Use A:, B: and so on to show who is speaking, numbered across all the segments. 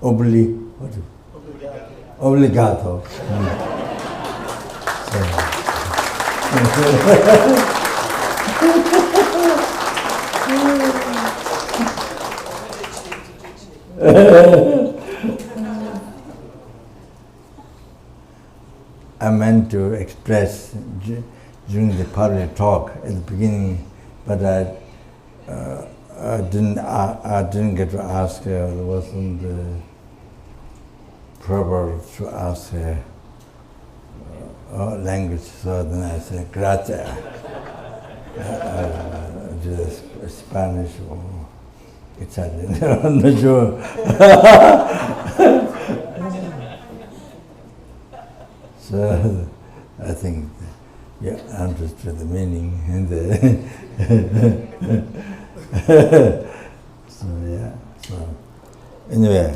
A: Obbligato. I meant to express during the public talk at the beginning, but I didn't get to ask. There wasn't proper to ask language, so then I said grazie. Just Spanish or Italian, I'm not sure. So I think you understood the meaning and so yeah. So anyway,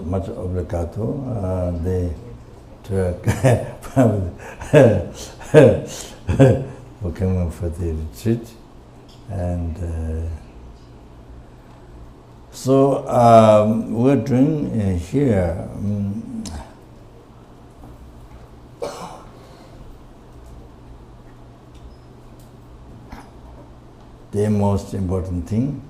A: much obligato. They took for coming for the retreat, and so we're doing here. The most important thing.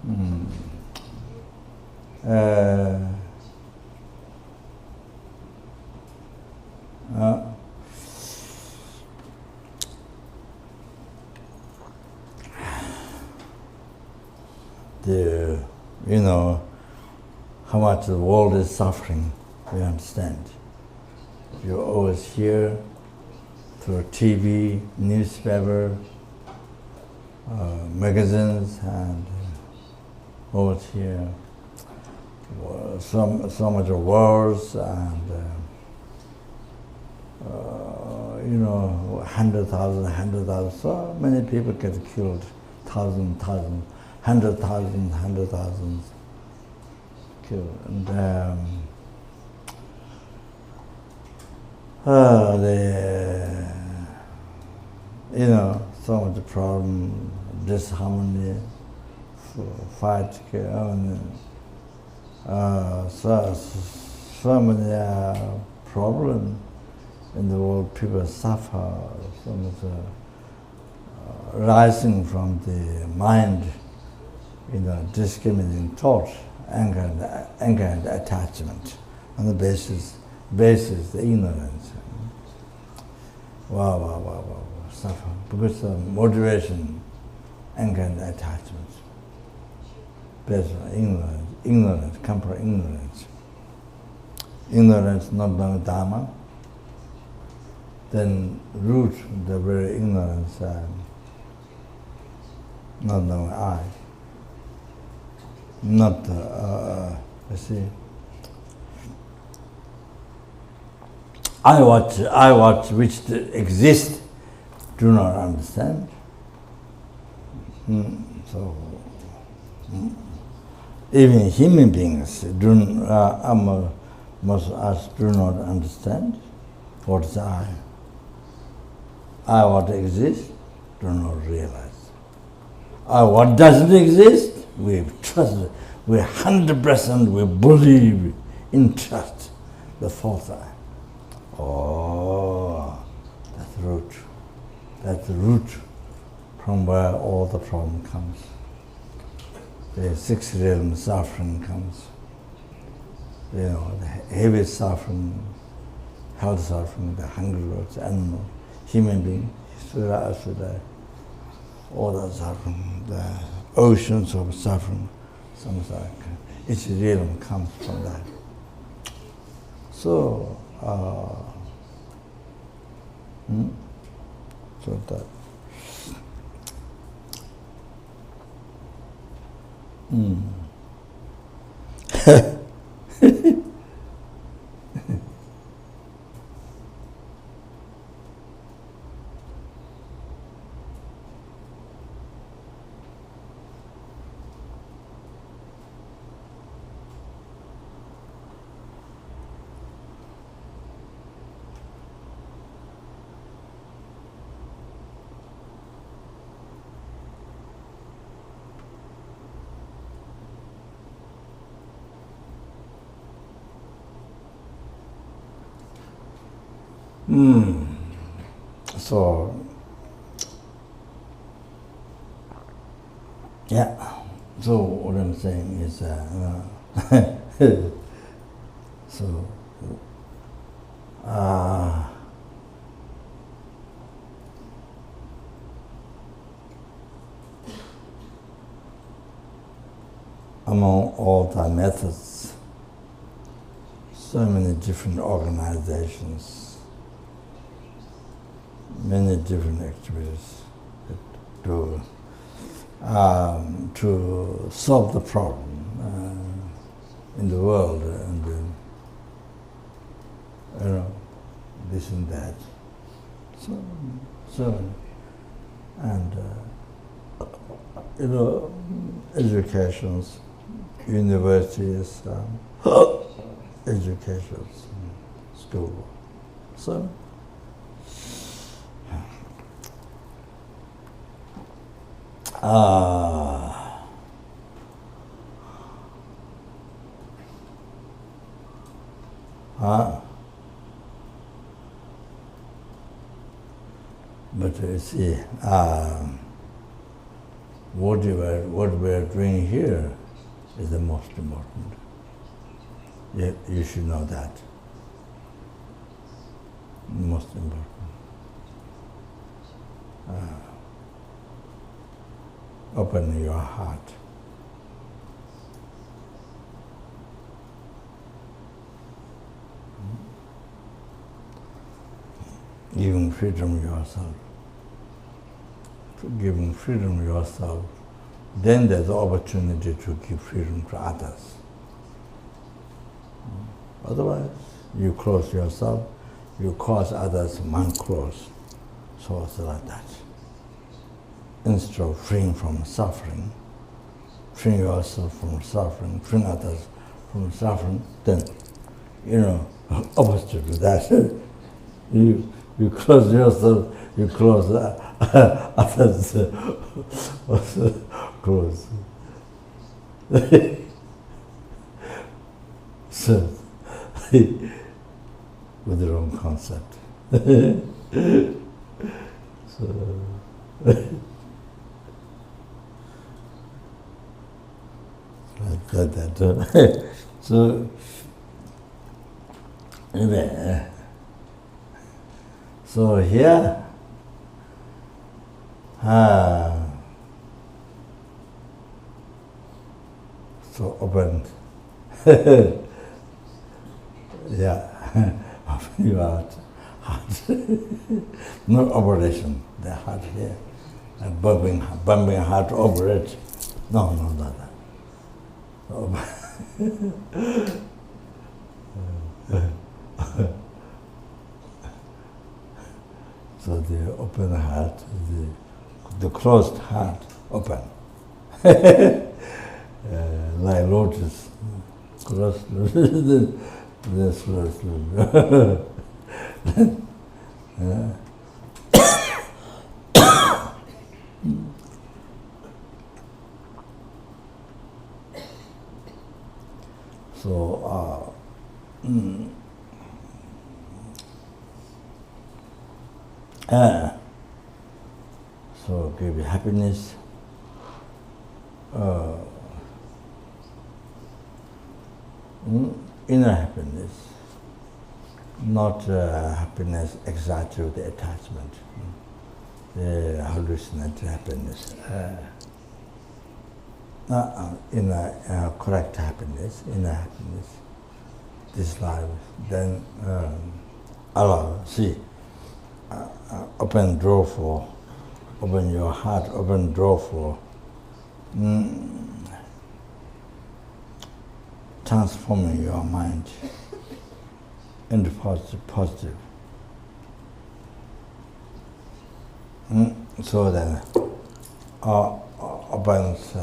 A: You know how much the world is suffering. We understand. You always hear through TV, newspaper, magazines, and always hear so much of wars and you know, 100,000, so many people get killed, 100,000 killed, and you know, so much problem, disharmony, fight, so many problems in the world. People suffer, so much rising from the mind, you know, discriminating thought, anger and attachment, on the basis the ignorance. Wow, suffer because of motivation, anger and attachment, based on ignorance, come from ignorance. Ignorance not knowing Dharma, then root the very ignorance and not knowing I. Not, you see, I watch which exist, do not understand. So, even human beings most of us do not understand what is I. I what exists, do not realize. I what doesn't exist, we trust, we 100% we believe in trust, the fourth eye. Oh, that's the root. That's the root from where all the problem comes. The sixth realm suffering comes. You know, the heavy suffering, health suffering, the hungry birds, animal, human being, Sura, Asura, all that suffering, the oceans of suffering, Samsara. Each realm comes from that. So, so that. So, yeah. So what I'm saying is, so, among all the methods, so many different organizations, many different activities to solve the problem in the world, and this and that. So and educations, universities, educations, school. So but you see, what we are doing here is the most important. You should know that. Most important. Open your heart. Giving freedom yourself. Giving freedom yourself, then there's the opportunity to give freedom to others. Otherwise, you close yourself, you cause others unclose. So it's like that. Instead of freeing from suffering, freeing yourself from suffering, freeing others from suffering, then, opposite to that, you close yourself, you close others also close. So, with the wrong concept. So, like that. So, anyway, so here, so open, yeah, open your heart. No operation, the heart here, and bumping heart over it. No, not that. So the open heart, the closed heart, open. Like lotus, closed lotus, this closed. So, so give you happiness, inner happiness, not happiness excited with the attachment, the hallucinatory happiness. Inner correct happiness, inner happiness, this life, then allow, see, open door for, open your heart, open door for transforming your mind into positive. So then opens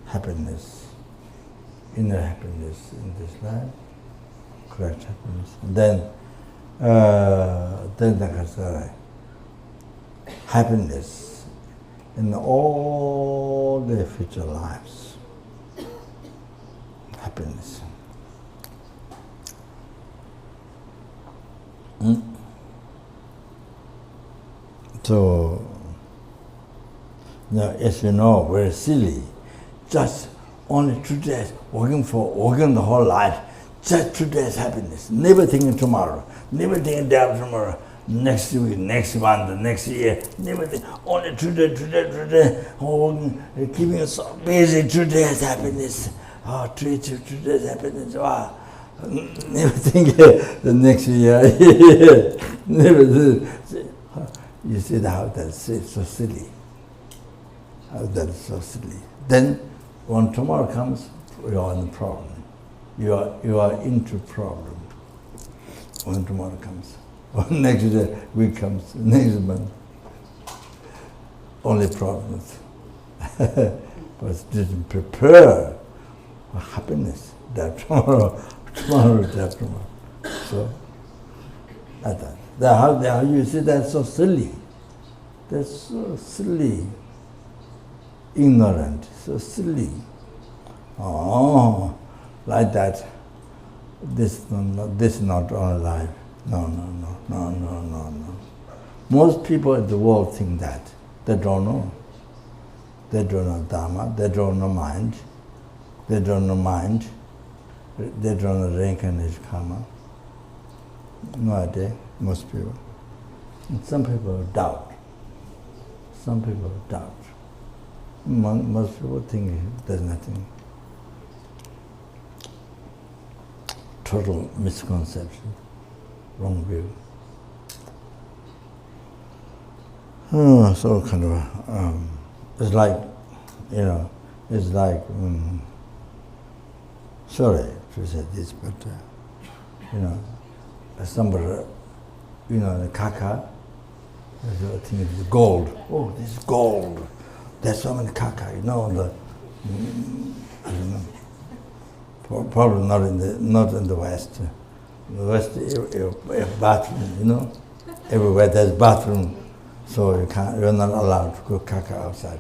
A: happiness, inner happiness in this life, correct happiness. And then there's happiness in all the future lives. Happiness. Mm. So, now, as you know, very silly. Just only 2 days, working the whole life, just 2 days happiness, never thinking tomorrow, never thinking day after tomorrow, next week, next month, next year, never think, only 2 days, 2 days, oh, keeping us so busy, 2 days happiness, oh, 2 days happiness, wow. Never think the next year, never think. You see how that's so silly. How that's so silly. Then, when tomorrow comes, you are in the problem. You are into problem. When tomorrow comes, when next week comes, next month, only problems. But didn't prepare for happiness. That tomorrow is that tomorrow. So, like that. How you see that's so silly. That's so silly. Ignorant, so silly. Oh, like that. This is not our life. No. Most people in the world think that. They don't know. They don't know Dharma. They don't know mind. They don't know mind. They don't know reincarnation karma. No idea. Most people. And some people doubt. Some people doubt. Most people think there's nothing. Total misconception, wrong view. So kind of, it's like, it's like, sorry to say this, but, somebody, the kaka, I think it's gold. Oh, this is gold. There's so many kaka, I don't know. Probably not in the West. In the West, you have bathroom, Everywhere there's bathroom, so you're not allowed to go kaka outside.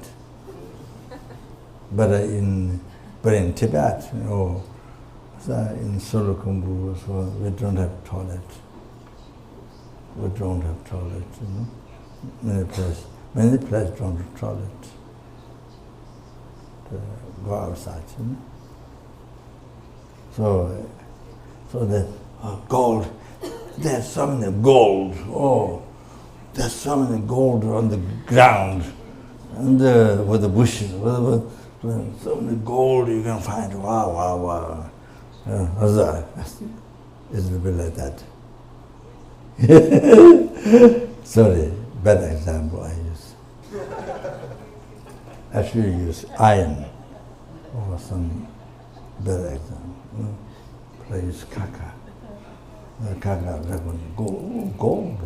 A: But in Tibet, in Solokhumbu, so we don't have toilet. We don't have toilet, Many places don't have toilet. Go outside, So the gold, there's so many gold. Oh, there's so many gold on the ground, and with the bushes, with so many gold you can find. Wow. It's a bit like that. Sorry, bad example I use. I should use iron or some better example. I use kaka. Kaka represents gold.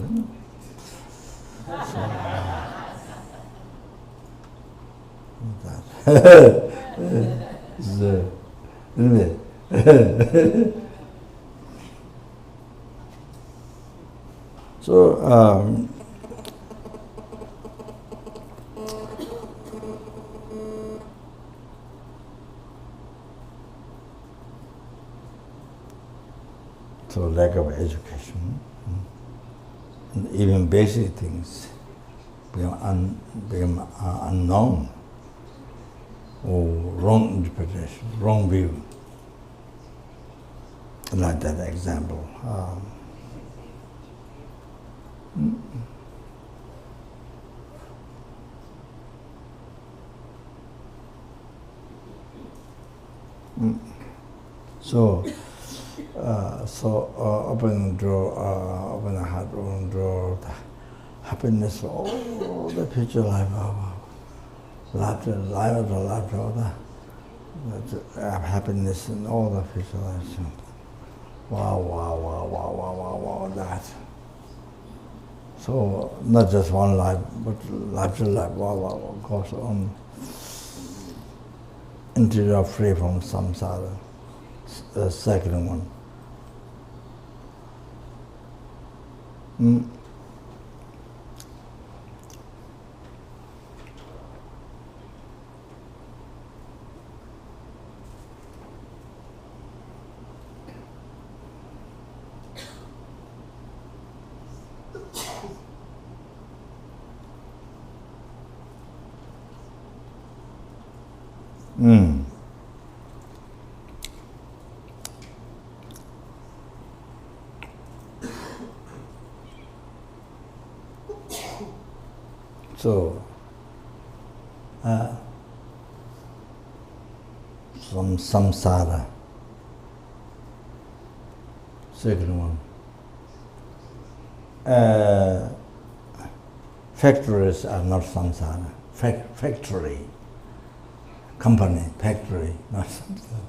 A: So, anyway. So, so lack of education, and even basic things become unknown, or wrong interpretation, wrong view. Like that example. So open the door, open the heart, open the door, the happiness, all the future life, laughter, happiness in all the future lives. Wow, that. So not just one life, but life to life, goes on until you are free from samsara, the second one. Mm. So, some samsara. Second one. Factories are not samsara. Factory. Company, factory, not samsara.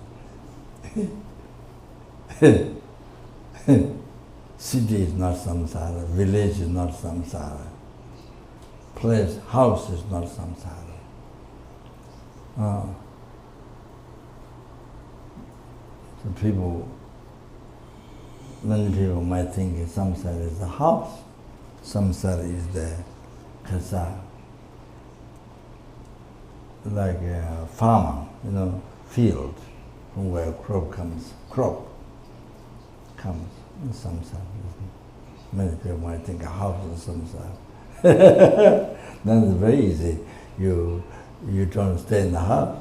A: City is not samsara. Village is not samsara. Place, house is not samsara. So many people might think samsara is the house. Samsara is the kasa, like a farmer, field from where crop comes, in samsara. Many people might think a house is samsara. Then it's very easy. You don't stay in the house.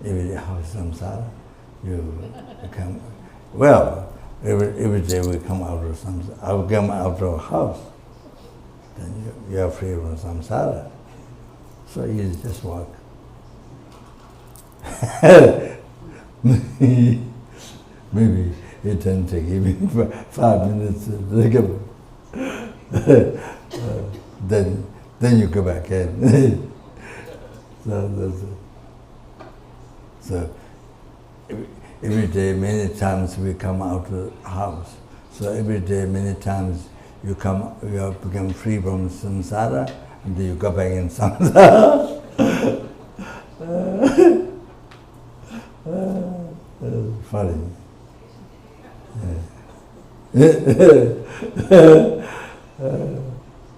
A: Every house is samsara. You come. Well, every day we come out of samsara. I will come out of a house. Then you are free from samsara. So easy, just walk. Maybe it can take even 5 minutes to come. Then you go back in. So every day, many times we come out of the house. So every day, many times you have become free from samsara, and then you go back in samsara. Funny.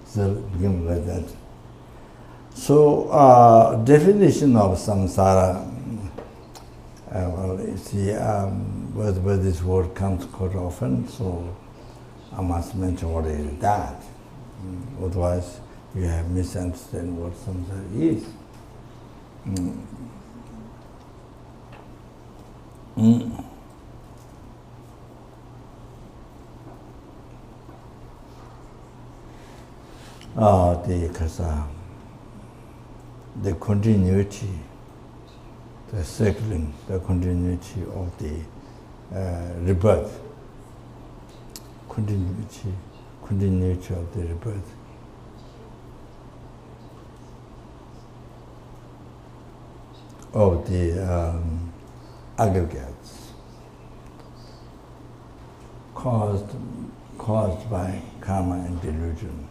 A: So it became like that. So definition of samsara. Well, you see, where this word comes quite often, so I must mention what is that. Otherwise, you have misunderstood what samsara is. The continuity, the circling, the continuity of the rebirth, continuity of the rebirth. Of the aggregates caused by karma and delusion.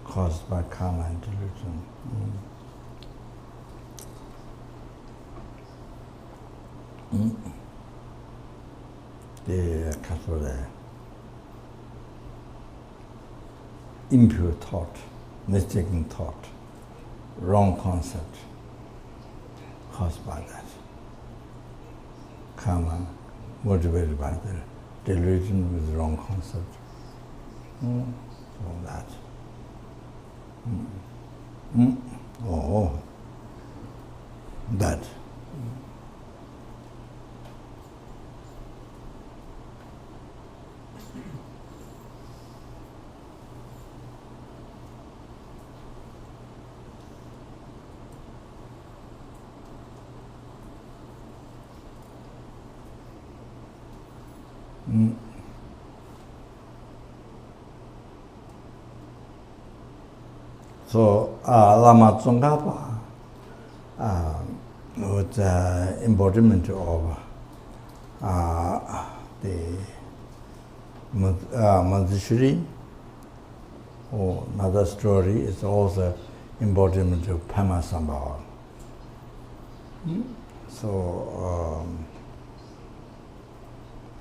A: Caused by karma and delusion. The impure thought, mistaken thought, wrong concept, caused by that. Karma, motivated by the delusion with wrong concept. All that. Oh, that. So, Lama Tsongkhapa was the embodiment of the Manjushri, or another story is also embodiment of Pema Sambhava. So,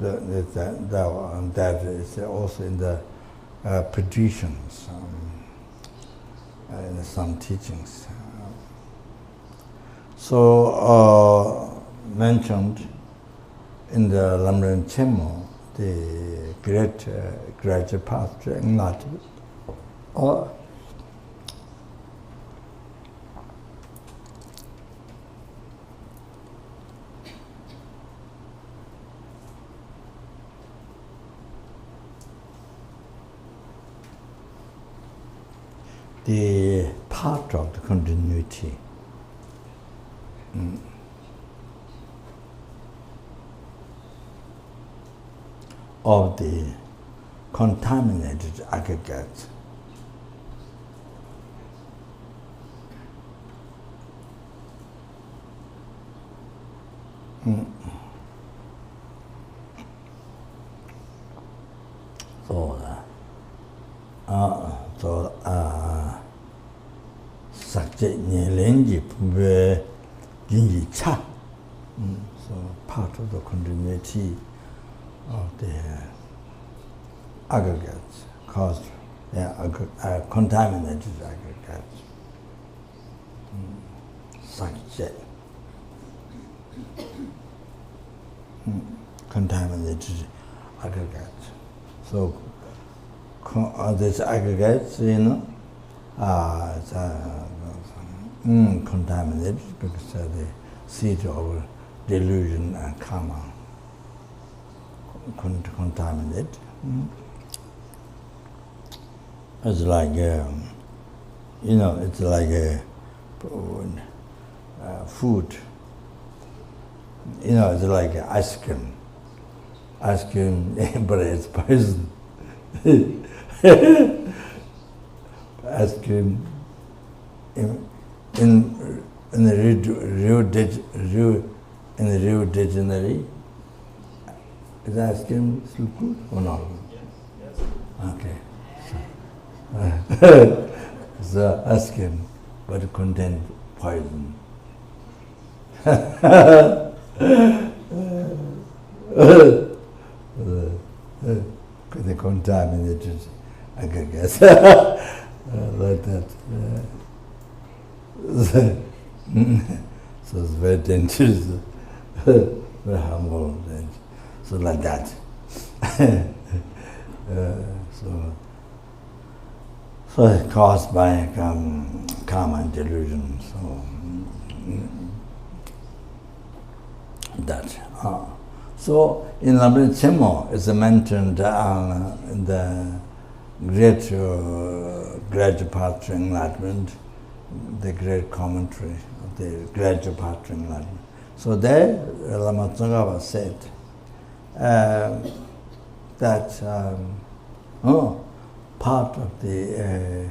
A: that is also in the traditions. In some teachings. So, mentioned in the Lamrim Chenmo, the great gradual path to enlightenment Or the part of the continuity of the contaminated aggregate sakje nyelenji pube jinji cha. So part of the continuity of the aggregates caused contaminated aggregates. Sakje. Contaminated aggregates. So these aggregates, contaminated because the seat of delusion and karma contaminated. It's like it's like food. It's like ice cream. Ice cream, but it's poison. Ice cream in the Rio de Janeiro, is ice cream still good or not?
B: Yes.
A: Okay. So ice cream, but it contains poison. The contaminated aggregates like that. So it's very dangerous, very harmful, so like that. So it's caused by karma and delusion. So that. So in Lamrim Chemo, it's mentioned in the great gradual path to enlightenment, the great commentary of the gradual path to enlightenment. So there, Lama Tsongkhapa said that part of the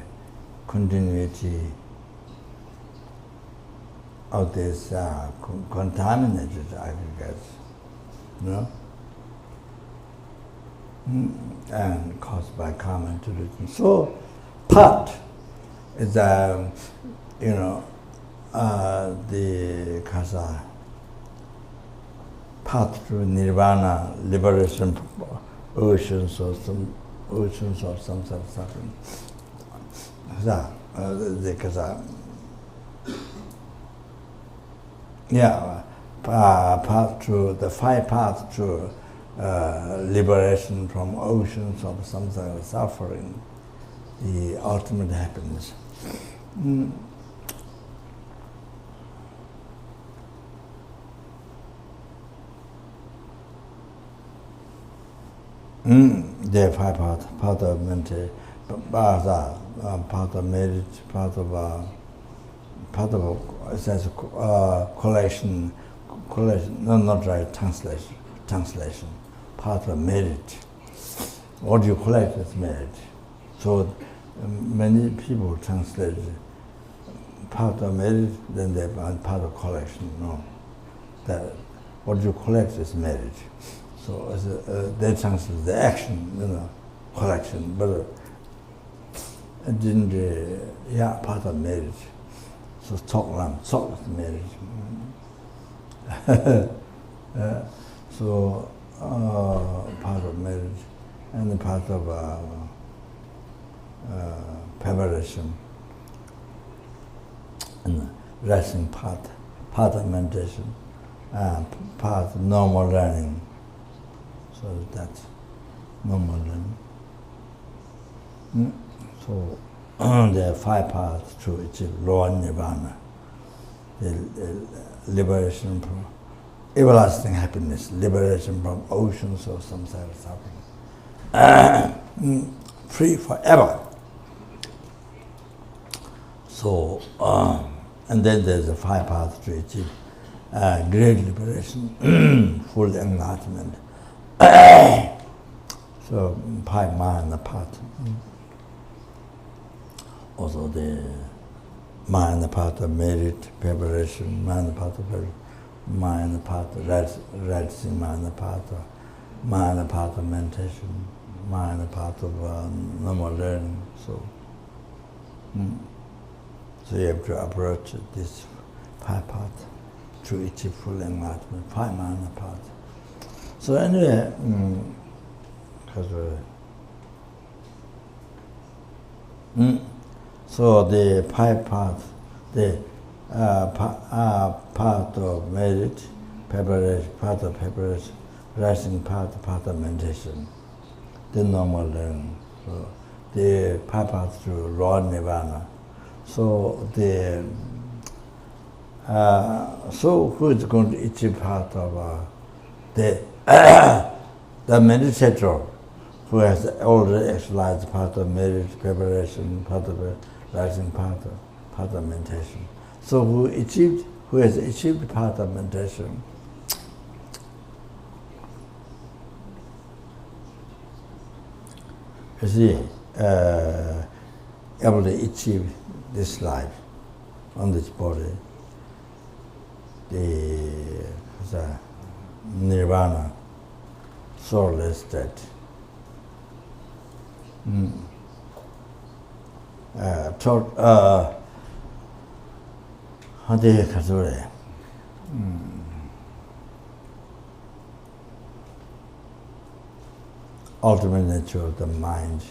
A: continuity of this contaminated aggregates, and caused by karma and delusion. So, part is the kasa path to nirvana, liberation, oceans of samsara suffering. The kasa, path to the five paths to liberation from oceans of samsara suffering, the ultimate happiness. There are five paths: path of mental, path of merit, path of it says collection. No, not right. Translation. Path of merit. What you collect is merit. So many people translate path of merit, then they path of collection. No, that what you collect is merit. So they translate the action, collection, but it didn't. Path of merit. So talk is merit. So part of marriage and the part of preparation and resting part of meditation, part of normal learning. So that's normal learning. So there are 5 paths to achieve lower nirvana, the liberation from everlasting happiness, liberation from oceans of samsara suffering, free forever. So, and then there's a 5 paths to achieve great liberation, full enlightenment. So, 5 Mahana path. Also the Mahana path of merit, preparation, Mahana path of Mahana path of practicing, Mahana path of meditation, Mahana path of normal learning. So you have to approach this 5 path to achieve full enlightenment, 5 Mahana path. So anyway, so the 5 paths, the path of merit, preparation, path of preparation, rising path of meditation, the normal learning. So the 5 paths to raw nirvana. So so who is going to achieve part of the meditator who has already exercised part of merit, preparation, part of rising part of meditation. So who has achieved part of meditation, you see, able to achieve this life on this body, the nirvana, soulless state. Ultimate nature of the mind,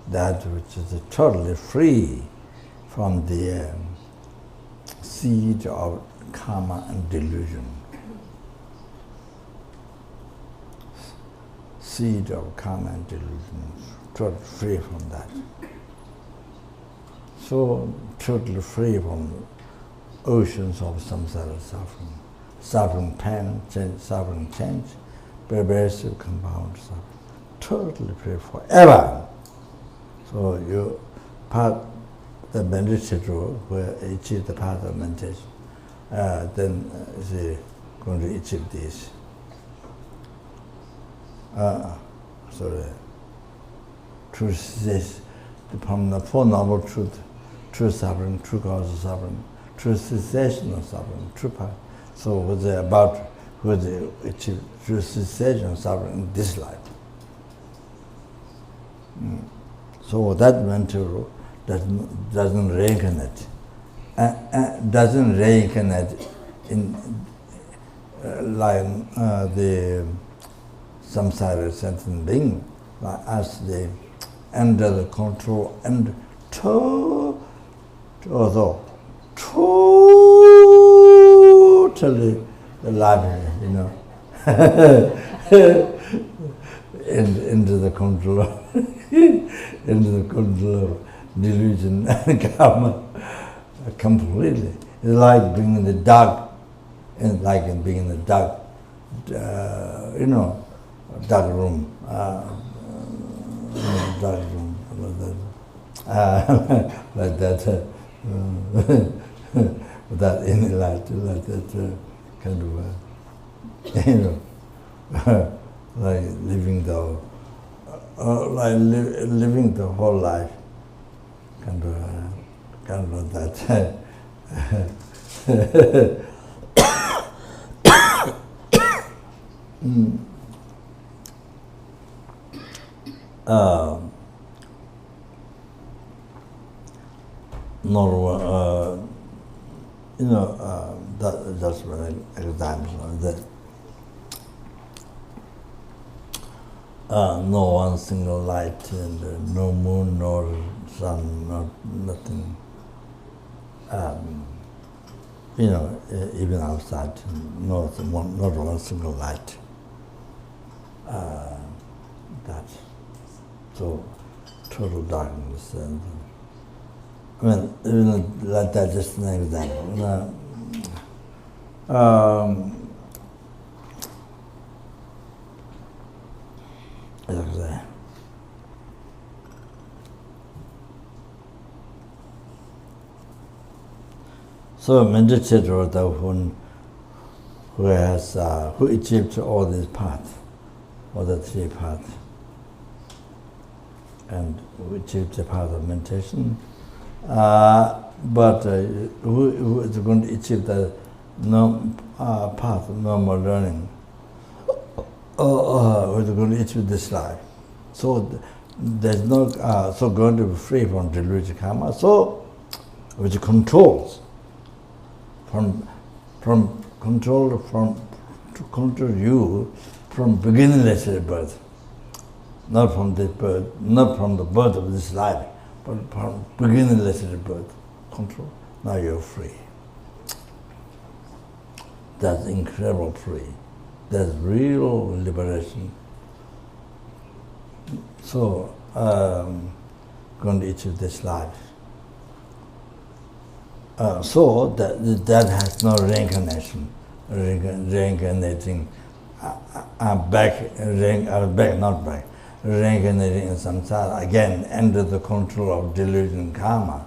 A: that which is totally free from the seed of karma and delusion. Seed of karma and delusion, totally free from that. So totally free from oceans of samsara suffering, suffering pain, suffering change, pervasive compound suffering, totally free forever. So you the meditator will achieve the path of meditation, then is going to achieve this. So the truth is from the Four Noble Truth, true suffering, true cause of suffering, true cessation of suffering, true path. So what's about who they achieve true cessation of suffering in this life. So that mentor doesn't reincarnate. Doesn't reincarnate in like the samsara sentient being, as they under the control and totally alive, into the control of delusion and karma completely. It's like being in the dark, and like being in the dark, dark room, like that, without any light, like that kind of, like living the whole life, kind of that. That's one example of that. No one single light, and no moon, nor sun, nothing. Even outside, not one single light. That. So total darkness, and I mean, even like that, just an example. So meditator, the one who achieved all these paths, all the three paths, and who achieved the path of meditation, but who is going to achieve the path of normal learning, who is going to achieve this life. So there's no so going to be free from delusion karma. So which controls from control to control you from beginningless birth, not from this birth, not from the birth of this life, but from beginningless birth. Control. Now you're free. That's incredible free. That's real liberation. So, going to achieve this life. So that has no reincarnation, reincarnating reincarnating in samsara again under the control of delusion karma,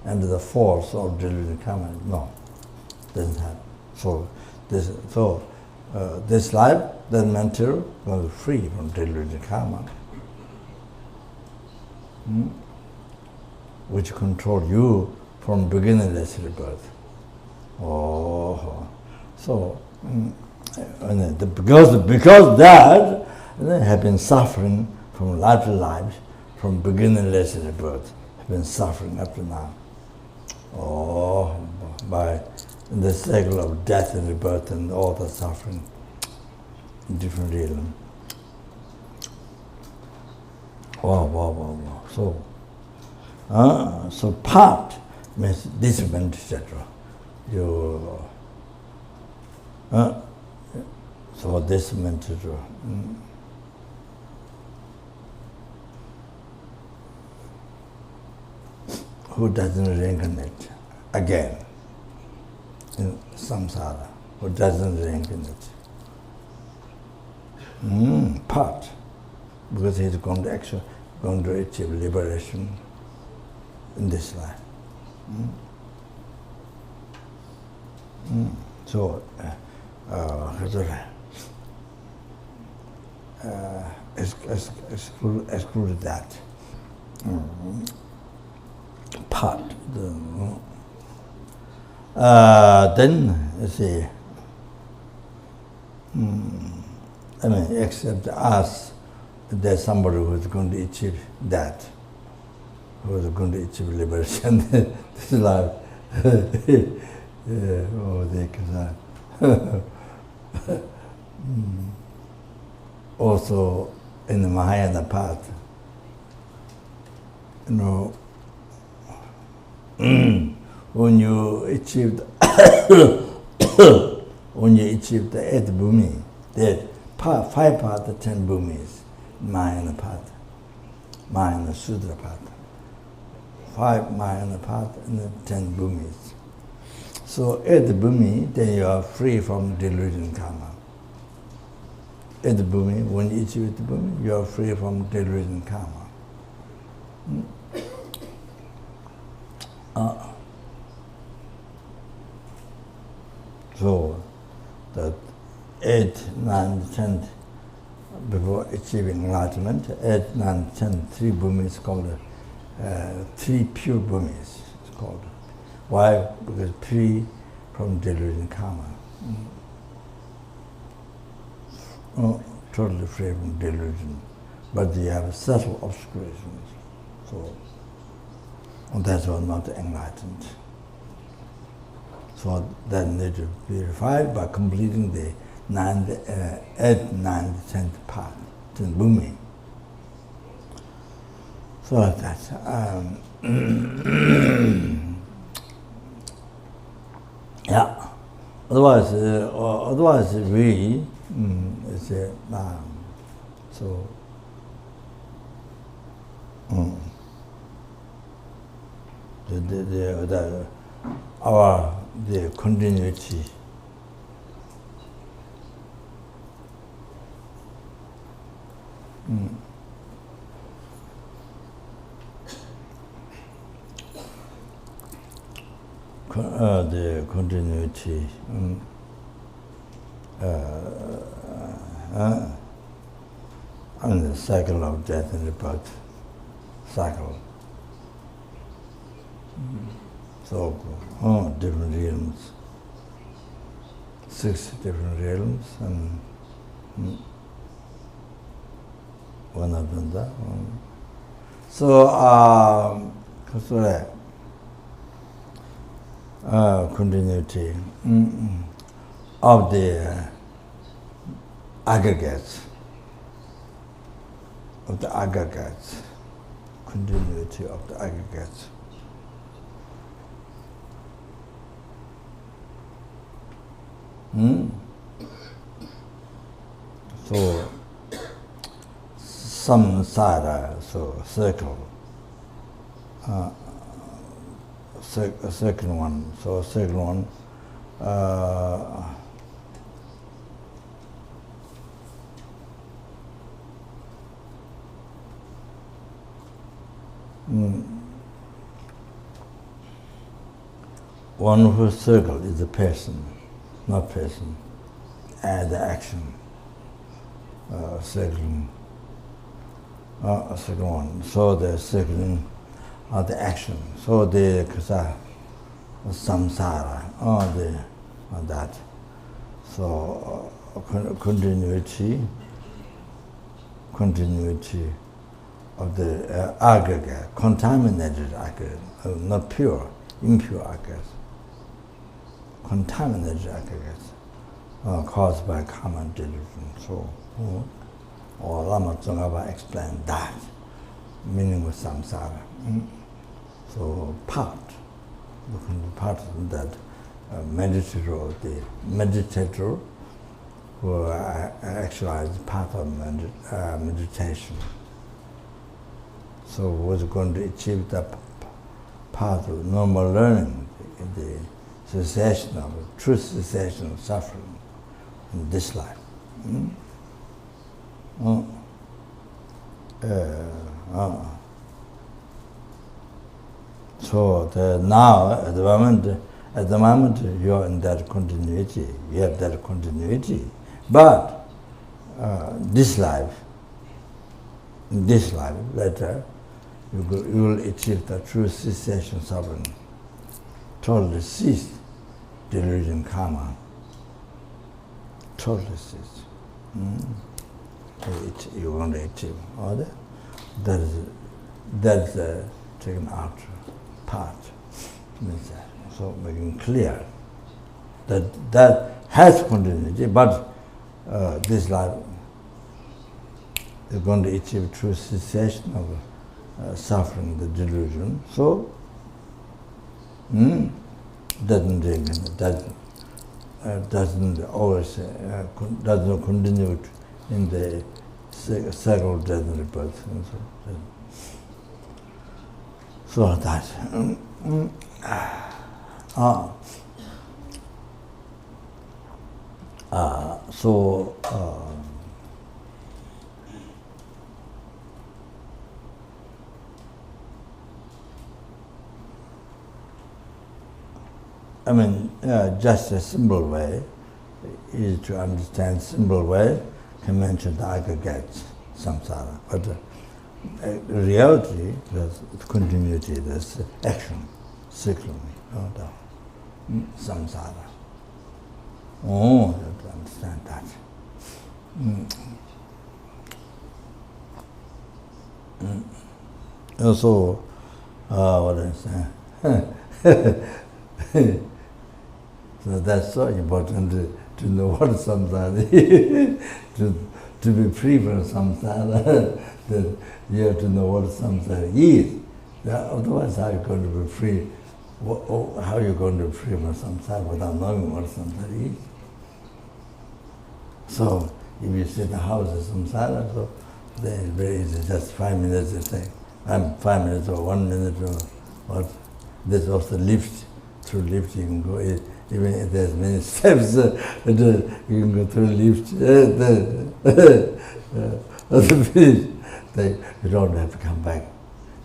A: under the force of delusion karma. No, doesn't happen. So this life, that material, was free from delusion karma, which control you from beginningless rebirth. So because that have been suffering from life to life, from beginningless rebirth, have been suffering up to now. By the cycle of death and rebirth and all the suffering in different realms. So part means discipline, etc. So this meant who doesn't reincarnate again in samsara, who doesn't reincarnate. Part, because he's going to achieve liberation in this life. So, exclude that part. Then, you see, I mean, except us, there's somebody who's going to achieve that, who's going to achieve liberation this life. Also, in the Mahayana path, when you achieve the 8th bhumi, the 5 paths, 10 bhumis, Mahayana path, Mahayana Sudra path, 5 Mahayana path and 10 bhumis. So 8th bhumi, then you are free from delusion karma. 8th bhumi, when you achieve 8th bhumi, you are free from delusion karma. So that 8th, 9th, 10th, before achieving enlightenment, 8th, 9th, 10th, 3 bhumis called 3 pure bhumis. It's called. Why? Because free from delusion karma. Totally free from delusion. But you have subtle obscurations. So that's why not enlightened. So that need to be purified by completing the 8th, 9th, 10th path, 10th bhumi. So that's yeah. Otherwise we so the continuity. The continuity and the cycle of death and rebirth cycle. So, different realms, 6 different realms, and one of them that one. So, continuity of the aggregates, continuity of the aggregates. So, samsara, so circle, second one, so second one, one whose circle is a person, not person, and the action, second one. So the second the action. So the samsara, that. So continuity of the aggregate, contaminated aggregate, not pure, impure aggregate. Contaminated aggregates caused by karma and delusion. So, or Lama Tsongkhapa explained that, meaning of samsara. So, part of that meditator, the meditator who actualize part of meditation. So, was going to achieve that part of normal learning, the cessation of true cessation of suffering in this life. So now at the moment you are in that continuity. You have that continuity, but this life later you will achieve the true cessation of suffering. Totally cease delusion karma. Totally cease. You want to achieve all that. That is the taken out part. So making clear that has continuity, but this life is going to achieve true cessation of suffering, the delusion. So doesn't always doesn't continue in the cycle of death and rebirth. And so that. I mean, just a simple way is to understand. Simple way can mention the aggregates, samsara, but reality, there's continuity, there's action, cycling, samsara. You have to understand that. Also, what I say? So that's so important to know what samsara is. To be free from samsara, that you have to know what samsara is. Otherwise, how are you going to be free? How are you going to be free from samsara without knowing what samsara is? So, if you say the house is samsara, so then it's very easy, just 5 minutes you say, 5 minutes or 1 minute or what, There's also lift. Through lift you can go, even if there's many steps, you can go through lift. The finish, you don't have to come back.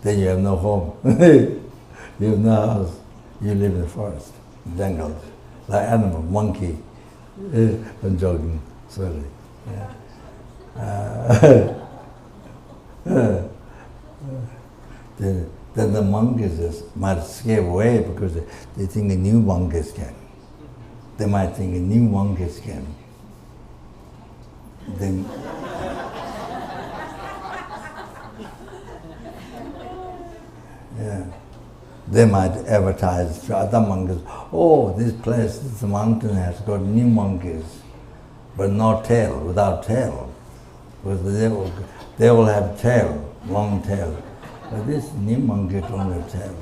A: Then you have no home. You have no house. You live in the forest, jungle, like animal, monkey, and jogging slowly. Then the monkeys might scare away because they think a new monkeys came. They might think a new monkeys came. Then they might advertise to other monkeys, oh, this place, this mountain has got new monkeys, but no tail, without tail. Because they will have tail, long tail. But this new monkey don't have tails.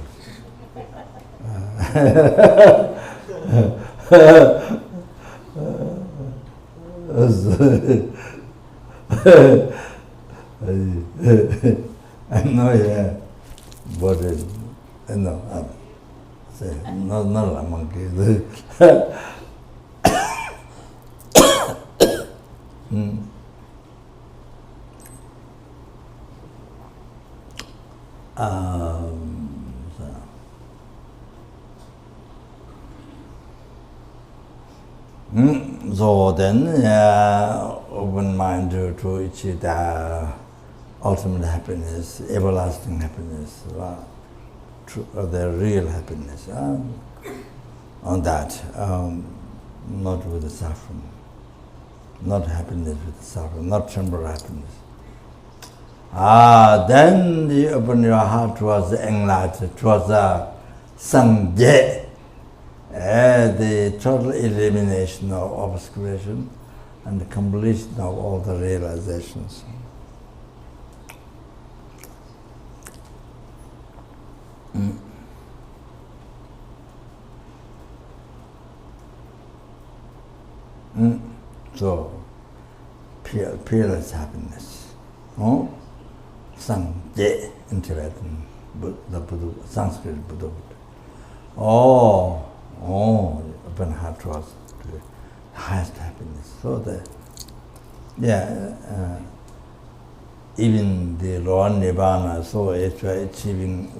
A: I know, yeah, but say, not a monkey. So then, open mind to achieve the ultimate happiness, everlasting happiness, the real happiness. On that, not with the suffering, not happiness with the suffering, not temporal happiness. Then you open your heart towards the enlightenment, towards the Sangye, the total elimination of obscuration and the completion of all the realizations. So, peerless happiness. Sangye in Tibetan, the Buddha, Sanskrit Buddha. Open heart towards the highest happiness. So even the lower Nibbana, so if you are achieving,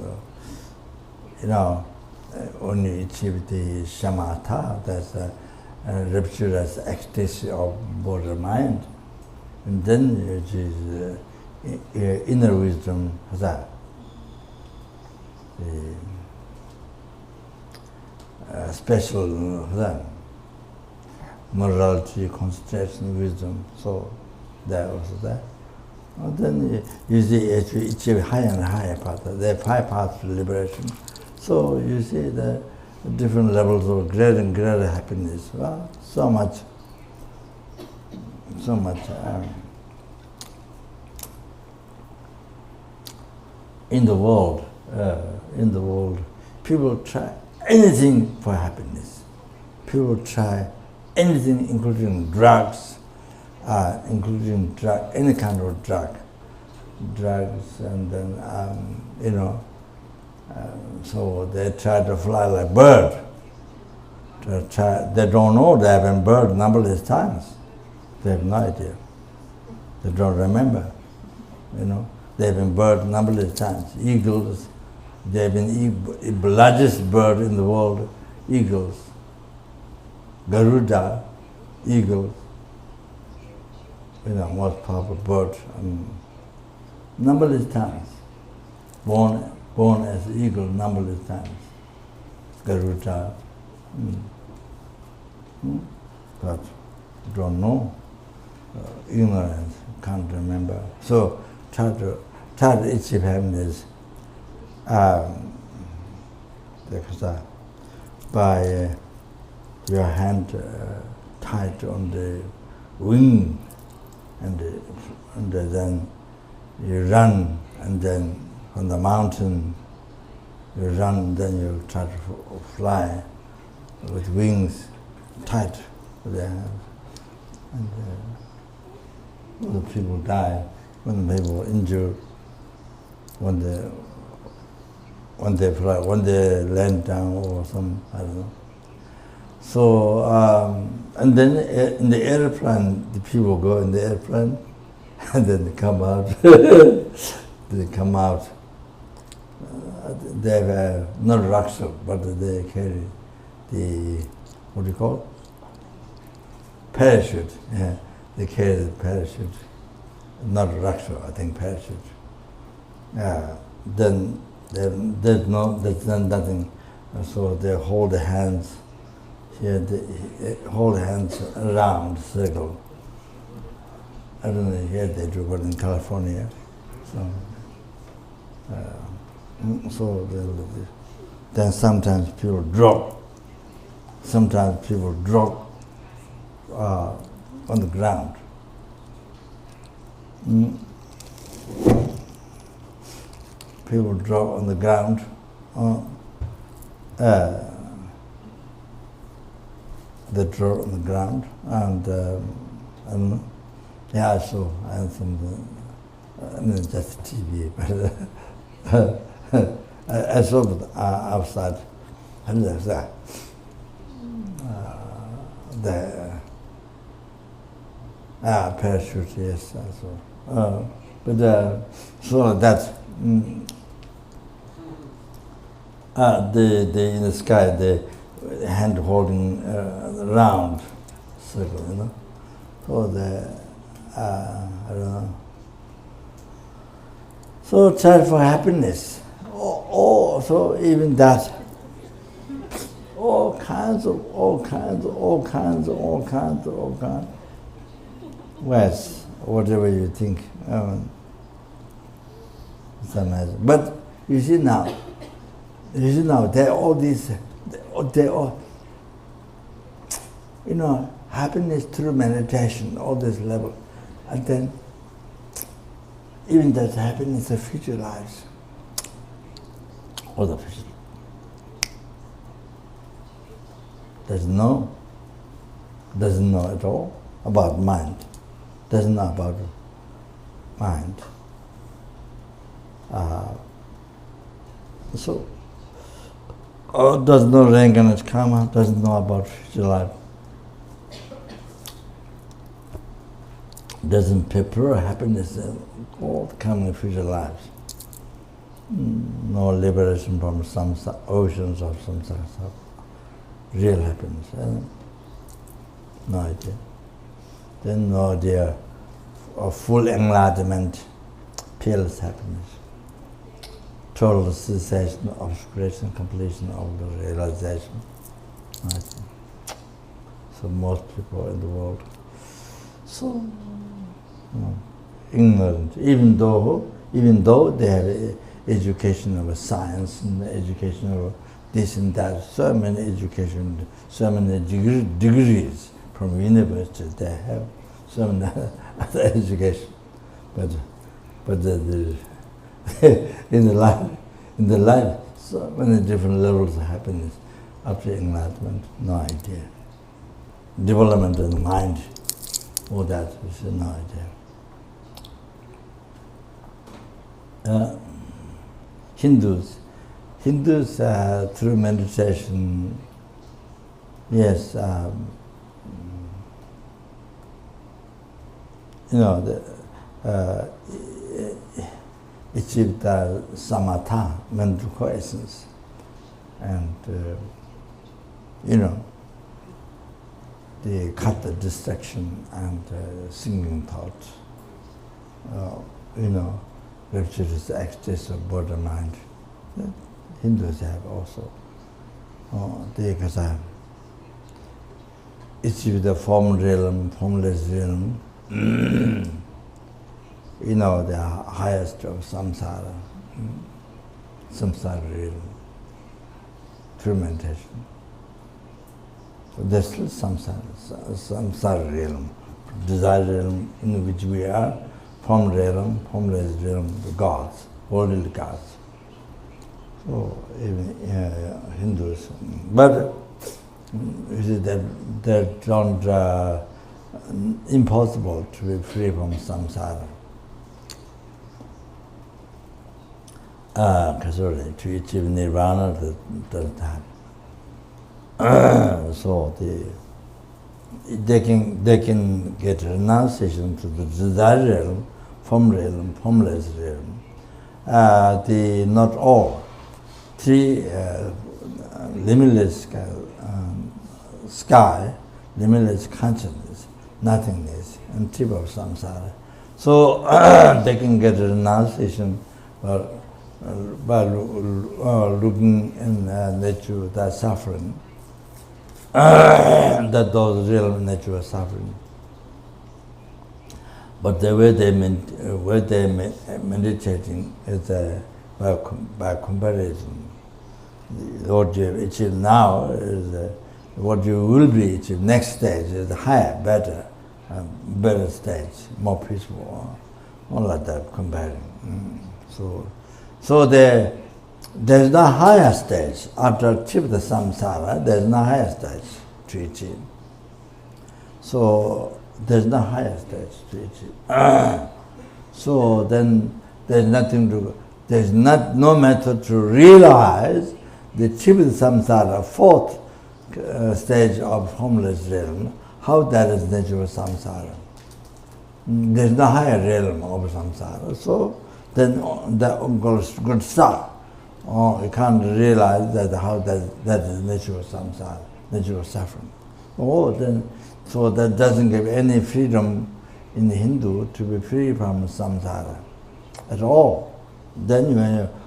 A: only achieve the shamatha, that's a rapturous ecstasy of body mind, and then it is inner wisdom, the special morality, concentration, wisdom. So there also that. And then you see as we achieve higher and higher path. There are 5 paths to liberation. So you see the different levels of greater and greater happiness. Well, so much. In the world, people try anything for happiness. People try anything, including drugs, any kind of drugs, and then so they try to fly like bird. They don't know they have been bird numberless times. They have no idea. They don't remember. They have been bird numberless times. Eagles, they have been the largest bird in the world. Eagles, Garuda, eagles. Most powerful bird. Numberless times. Born as eagle numberless times. Garuda. But don't know. Ignorance, can't remember. So try to achieve happiness by your hand tied on the wing, and then you run, and then on the mountain you run, then you try to fly with wings tight with their hands. And when the people die, when the people are injured, when when they fly, when they land down or some, I don't know. So, and then in the airplane, the people go in the airplane, and then they come out. They come out. They have not rucksack, but they carry the, what do you call it? Parachute. Yeah, they carry the parachute. Not rucksack, I think parachute. Yeah. Then there's nothing. So they hold the hands here. They hold hands around circle. I don't know here they do, but in California, so then sometimes people drop. Sometimes people drop on the ground. People drop on the ground. They drop on the ground, and yeah, I saw I mean just TV, but I saw it outside. And there's that. The parachute, yes, I saw. But so that's the in the sky, the hand holding round circle, you know. So I don't know. So try for happiness. So even that. All kinds. Yes, whatever you think. It's amazing. But you see now, they're all these, they all, you know, happiness through meditation, all this level. And then, even that happiness of future lives, all the future. Doesn't know at all about mind. Doesn't know about mind. So, doesn't know reincarnate karma, doesn't know about future life. Doesn't prepare happiness in all the coming future lives. No liberation from some oceans of samsara. Real happiness. No idea. Then no idea of full enlightenment, peerless happiness. Total cessation of creation, completion of the realization. So most people in the world, so ignorant, even though they have education of science and education of this and that, so many education, so many degrees from university, they have so many other education, but in the life, so many different levels of happiness after enlightenment, no idea. Development of the mind, all that, is no idea. Hindus through meditation, yes, you know, achieve the samatha, mental quiescence, and you know, they cut the distraction and singing thoughts. You know, rapturous ecstasy of body and mind. Hindus have also. They can achieve the form realm, formless realm. You know, the highest of samsara, samsara realm, through meditation. So there's still samsara realm, desire realm in which we are, form realm, formless realm, the gods, worldly gods. So even Hindus, but you see that don't impossible to be free from samsara. to achieve nirvana doesn't happen. So they can get renunciation to the desire realm, formless realm. Not all. Three limitless sky, limitless consciousness, nothingness, and tip of samsara. So they can get renunciation by looking in nature, that suffering, that those real nature of suffering. But the way they meditating is by comparison. What you achieve now is what you will be achieved. Next stage is higher, better stage, more peaceful, all like that comparing. So there's no higher stage. After achieve the samsara, there's no higher stage to achieve. So there's no higher stage to achieve. So then there's nothing to, there's no method to realize the achieve the samsara, fourth stage of formless realm, how that is nature of samsara. There's no higher realm of samsara. So then that goes good start. You can't realize that how that is nature of samsara, nature of suffering. So that doesn't give any freedom in the Hindu to be free from samsara at all. Then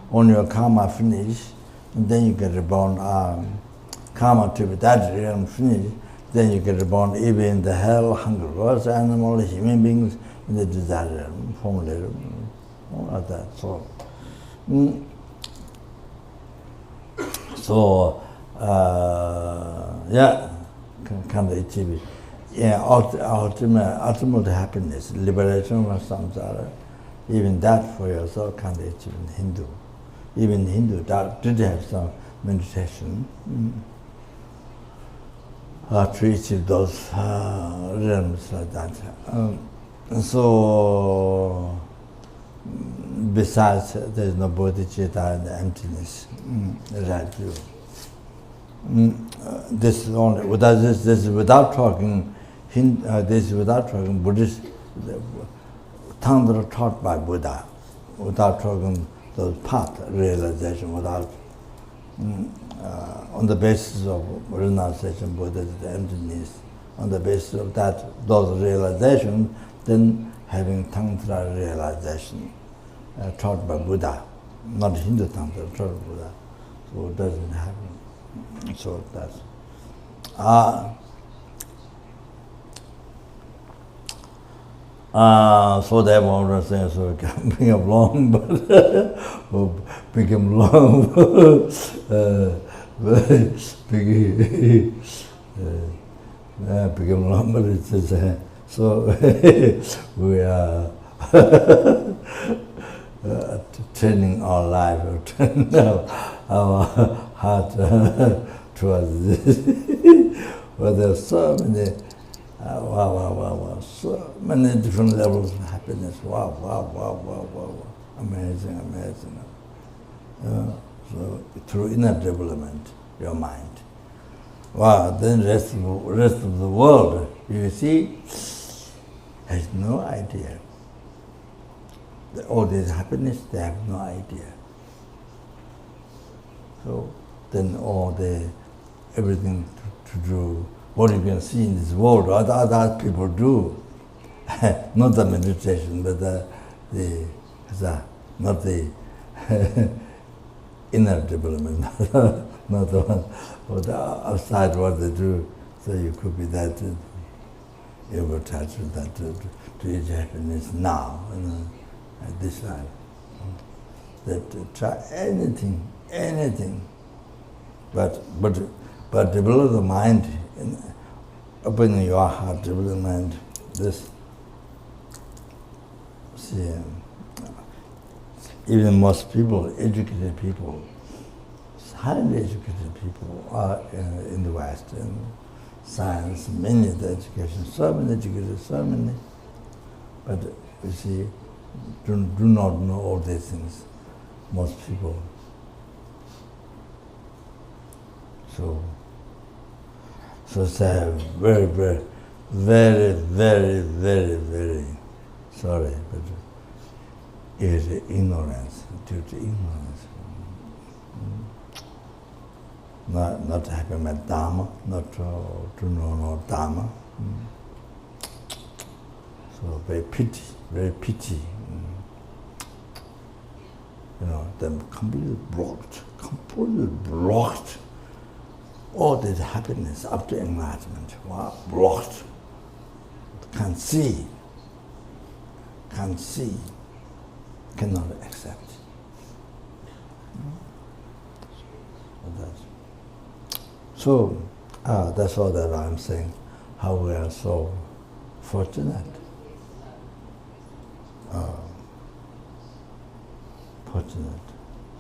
A: when your karma finish, and then you get reborn, karma to be that realm finished, then you get reborn even in the hell, hunger, worse animals, human beings, in the desire realm, formula realm, all like that. So, can achieve it. Yeah, ultimate happiness, liberation from samsara, even that for yourself can achieve in Hindu. Even Hindu that did have some meditation to achieve those realms like that. So, besides, there is no bodhicitta and emptiness, right view. This is only this is without talking. This is without talking Buddhist Tantra taught by Buddha, without talking the path realization, without on the basis of renunciation, Buddha the emptiness. On the basis of that, those realizations, then having Tantra realization taught by Buddha, not Hindu Tantra, taught by Buddha. So it doesn't happen. So that's so that one was saying, so it can become long, but become long, become long, but it's just, so we are training our life, or training our heart towards this. But there's so many, so many different levels of happiness. Wow. Amazing. So through inner development, your mind. Wow, then rest of the world, you see, has no idea. All this happiness, they have no idea. So then everything to do, what you can see in this world, what other people do, not the meditation, but not the inner development, not the one, or the outside what they do. So you could be that, you were attached to that, to each happiness now, at this life. That try anything, but develop the mind, open your heart, develop the mind. This, see, even most people, educated people, highly educated people are in the West, in science, many of the education, so many educated, so many, but you see, do not know all these things. most people. So it's a very, very, very, very, very, very sorry, but it is ignorance, due to ignorance. Not having my Dharma, not to know no Dharma. So very pity. Them completely blocked. All this happiness up to enlightenment, blocked. Can't see, cannot accept. So that's all that I'm saying, how we are so fortunate.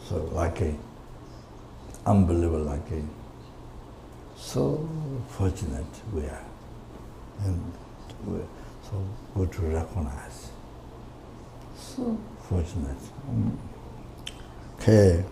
A: So lucky, unbelievable lucky. So fortunate we are, and we're so good to recognize. So fortunate. Okay.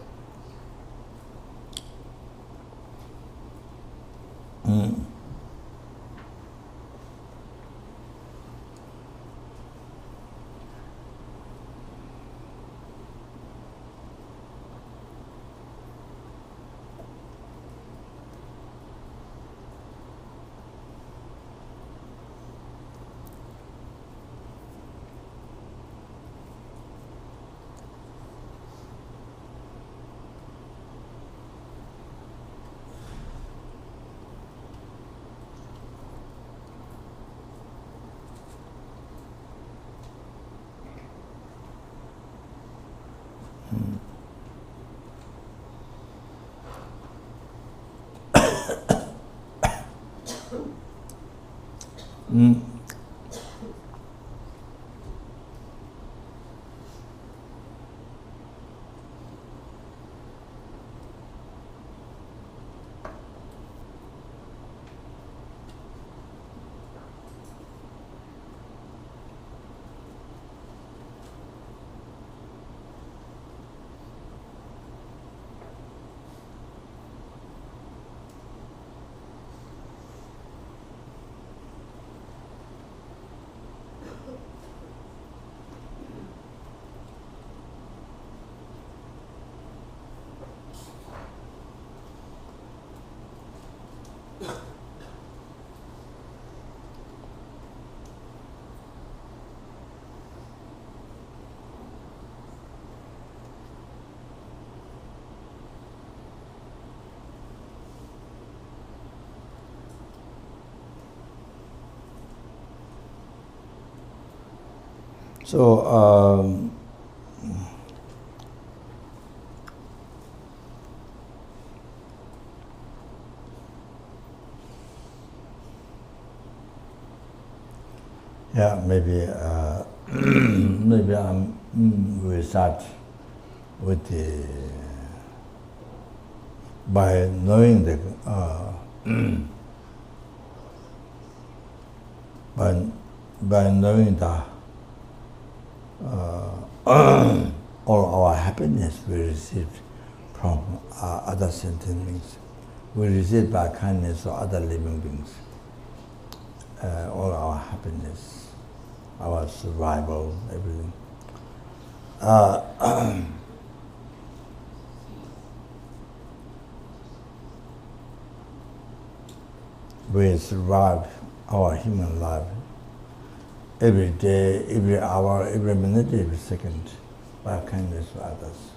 A: So yeah, maybe maybe we start with the by knowing the by knowing that all our happiness we receive from other sentient beings, we receive by kindness of other living beings. All our happiness, our survival, everything. We survive our human life every day, every hour, every minute, every second by kindness to others.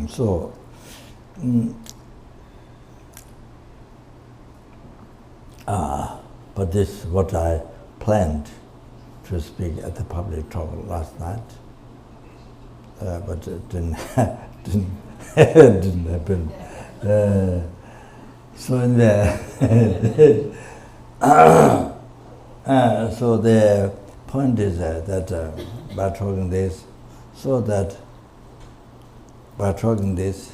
A: So, But this is what I planned to speak at the public talk last night, but it didn't, didn't happen. So in the so the point is that by talking this, so that by talking this,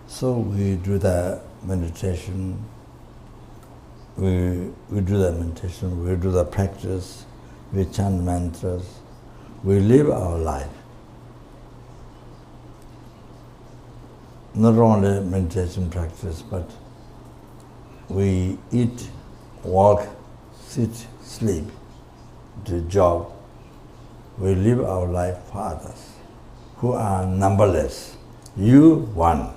A: so we do the meditation. We do the meditation. We do the practice. We chant mantras. We live our life. Not only meditation practice, but we eat, walk, sit, sleep, do job. We live our life for others, who are numberless. You, one.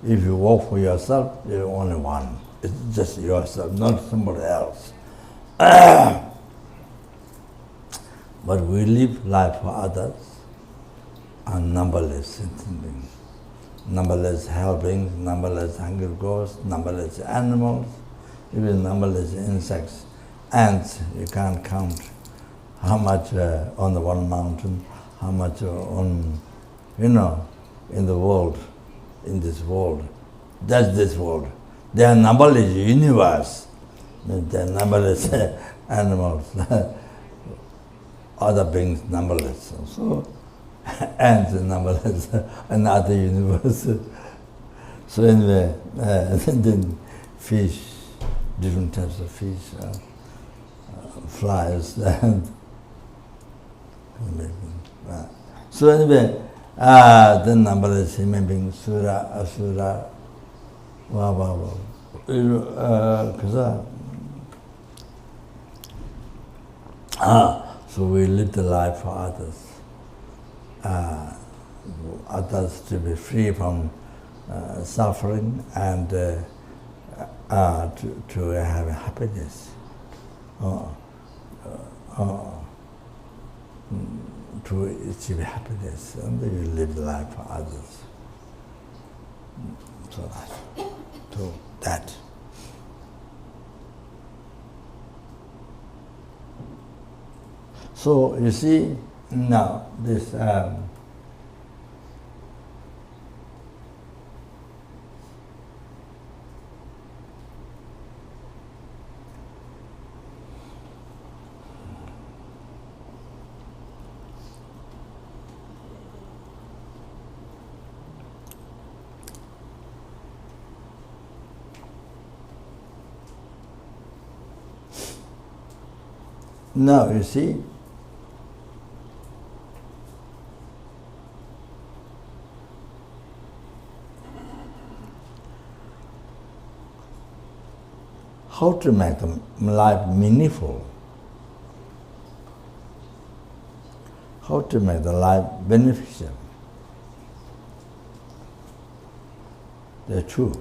A: If you work for yourself, you're only one. It's just yourself, not somebody else. But we live life for others, and numberless sentient beings. Numberless helpings, numberless hungry ghosts, numberless animals, even numberless insects. Ants, you can't count how much on the one mountain, how much on, in the world, in this world. That's this world. There are numberless universe. There are numberless animals, other beings numberless. So ants are numberless, another universe. So anyway, then fish, different types of fish, flies, and so anyway, then numberless human beings, sura, asura, so we live the life for others. Others to be free from suffering and to have happiness. To achieve happiness, and you live the life for others. So that. So you see now this. Now you see, how to make the life meaningful, how to make the life beneficial. They're two,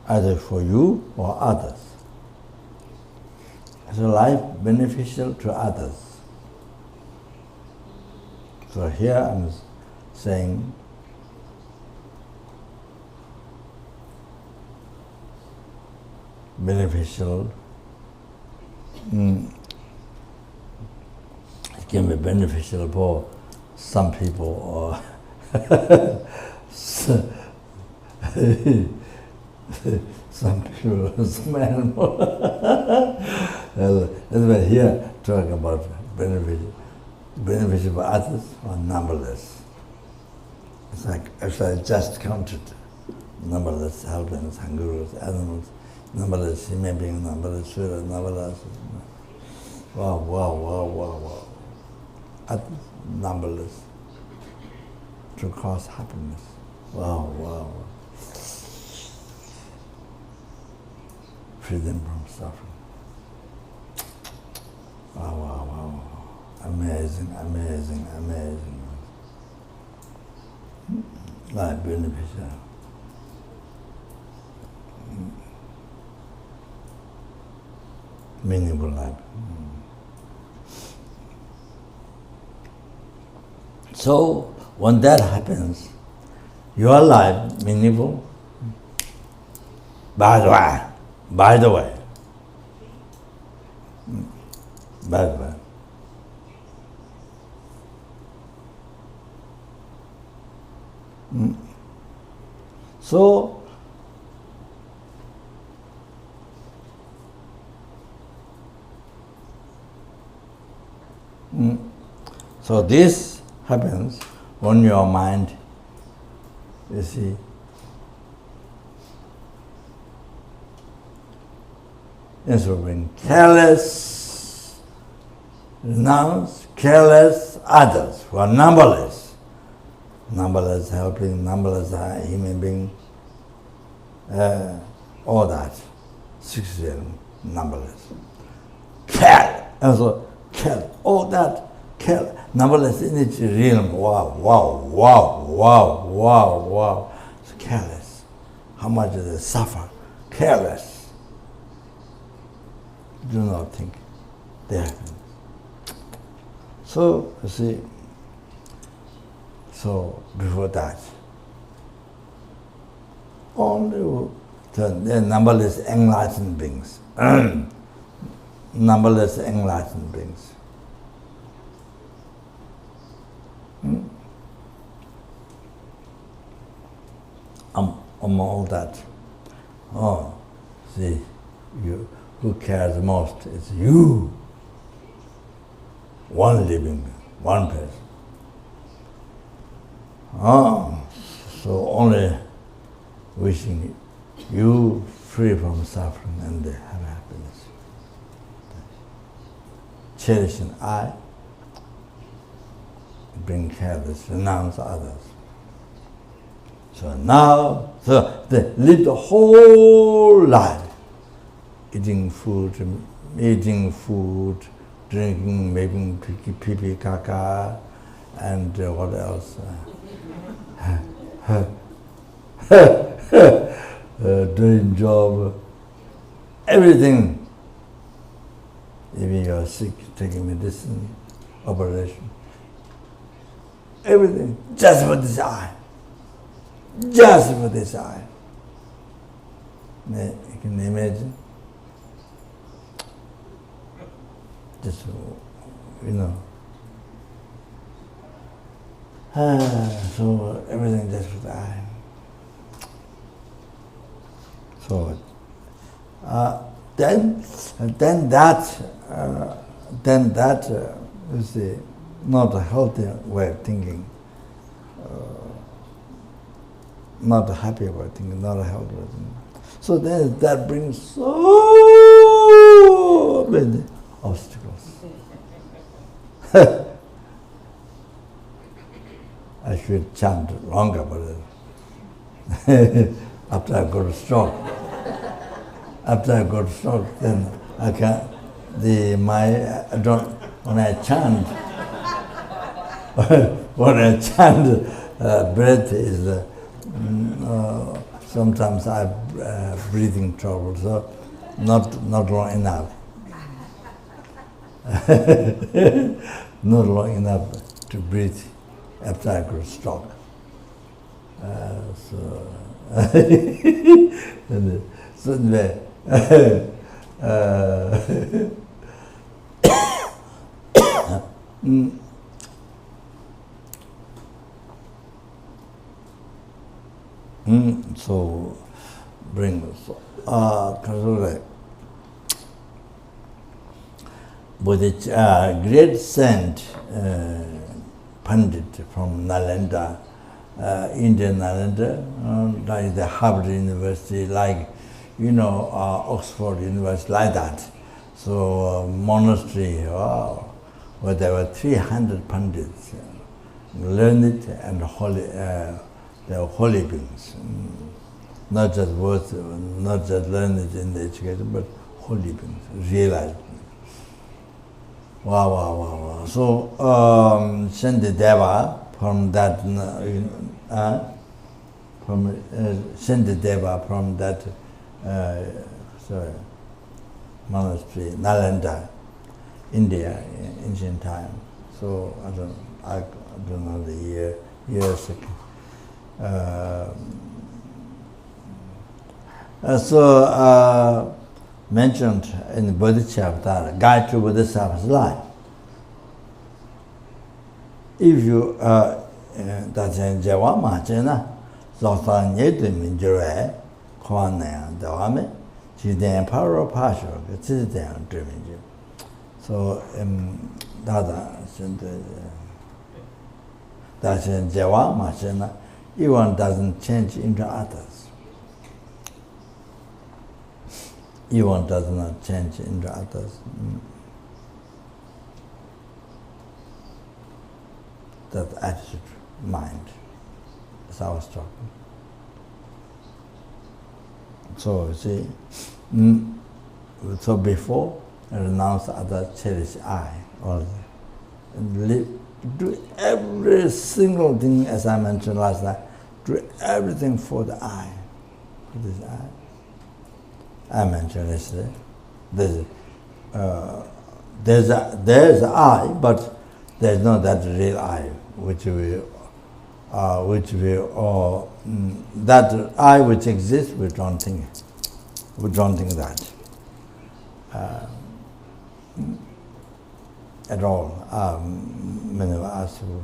A: either for you or others. So life beneficial to others. So here I'm saying beneficial. It can be beneficial for some people or some people, some animal. Anyway, here talking about beneficial for others or numberless. It's like actually I just counted numberless helpings, hungry animals, numberless human beings, numberless children, numberless. Wow. Others, numberless to cause happiness. Wow. Free them from suffering. Wow. Amazing. Life beneficial. Meaningful life. So when that happens, your life meaningful. By the way, Bad one. So, so this happens when your mind, you see, instead of being careless, renounce, careless others who are numberless. Numberless helping, numberless human being, all that. 6 realm, numberless. Care, also care, all that, care, numberless energy realm. Wow, wow, wow, wow, wow, wow. So careless. How much do they suffer? Careless. Do not think they happen. So, you see, so before that, only the numberless enlightened beings, numberless enlightened beings. All that, see, you, who cares most is you, one living, one person. So only wishing you free from suffering and have happiness. Cherishing I, bring careless, renounce others. So now, they live the whole life, eating food, drinking, making pee, caca, and what else? Doing job, everything. Even you're sick, taking medicine, operation, everything, just for this eye. Just for this eye. You can imagine? Just, so everything just for the eye. So then that is not a healthy way of thinking, not a happy way of thinking, not a healthy way of thinking. So then that brings so many obstacles. I should chant longer, but after I got a stroke. After I got a stroke, then I can't. When I chant, breath is sometimes I have breathing trouble, so not long enough. Not long enough to breathe after I got a stroke. So anyway, so bring with a great saint Pandit from Nalanda, Indian Nalanda, like the Harvard University, like Oxford University, like that. So monastery, where there were 300 Pandits, learned and holy. They are holy beings, not just words, not just learned in the education, but holy beings, realized beings. Wow. So Shantideva from that, from that monastery, Nalanda, India, ancient time. So I don't know the years. mentioned in the Bodhisattva, Guide to Bodhisattva's life. If you that's in Jawa Machina, Zotan Yedim Jure, Kwana Dawame, she's the Emperor Pasha, it's there dreaming you. So that's in Jawa Machina, even doesn't change into others. Even does not change into others. That attitude, mind, as I was talking. So you see, so before renounce other, cherish I, all and live, do every single thing as I mentioned last night. Do everything for the I, for this I. I mentioned yesterday. There's a I, but there's not that real I, that I which exists. We don't think that at all. Many of us who.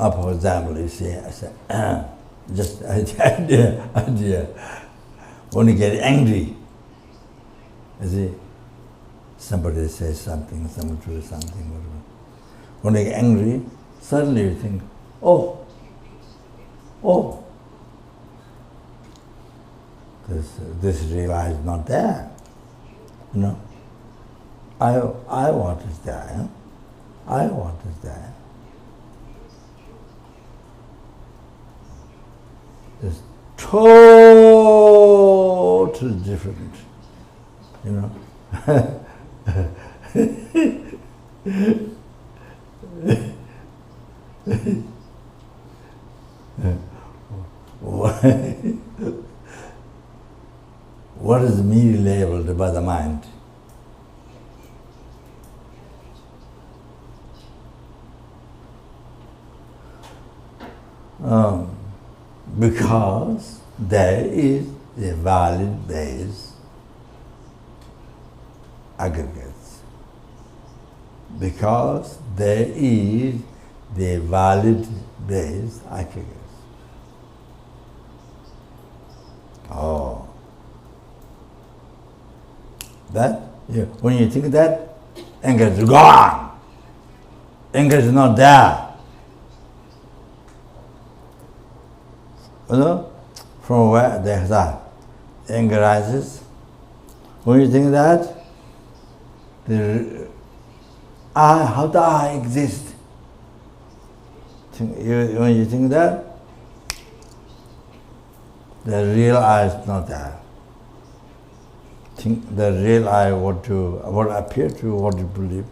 A: For example, you see, I said, just idea. When you get angry, you see, somebody says something, somebody does something, whatever. When you get angry, suddenly you think, oh, this real I is not there. You know, I what is there? I what is there? It's totally different, you know. What is me labeled by the mind? Because there is a valid base aggregates. Because there is the valid base aggregates. Oh. That, when you think that, anger is gone. Anger is not there. You know, from where there's that anger rises. When you think that, how do I exist? When you think that, the real I is not there. Think the real I, what appear to you, what you believe.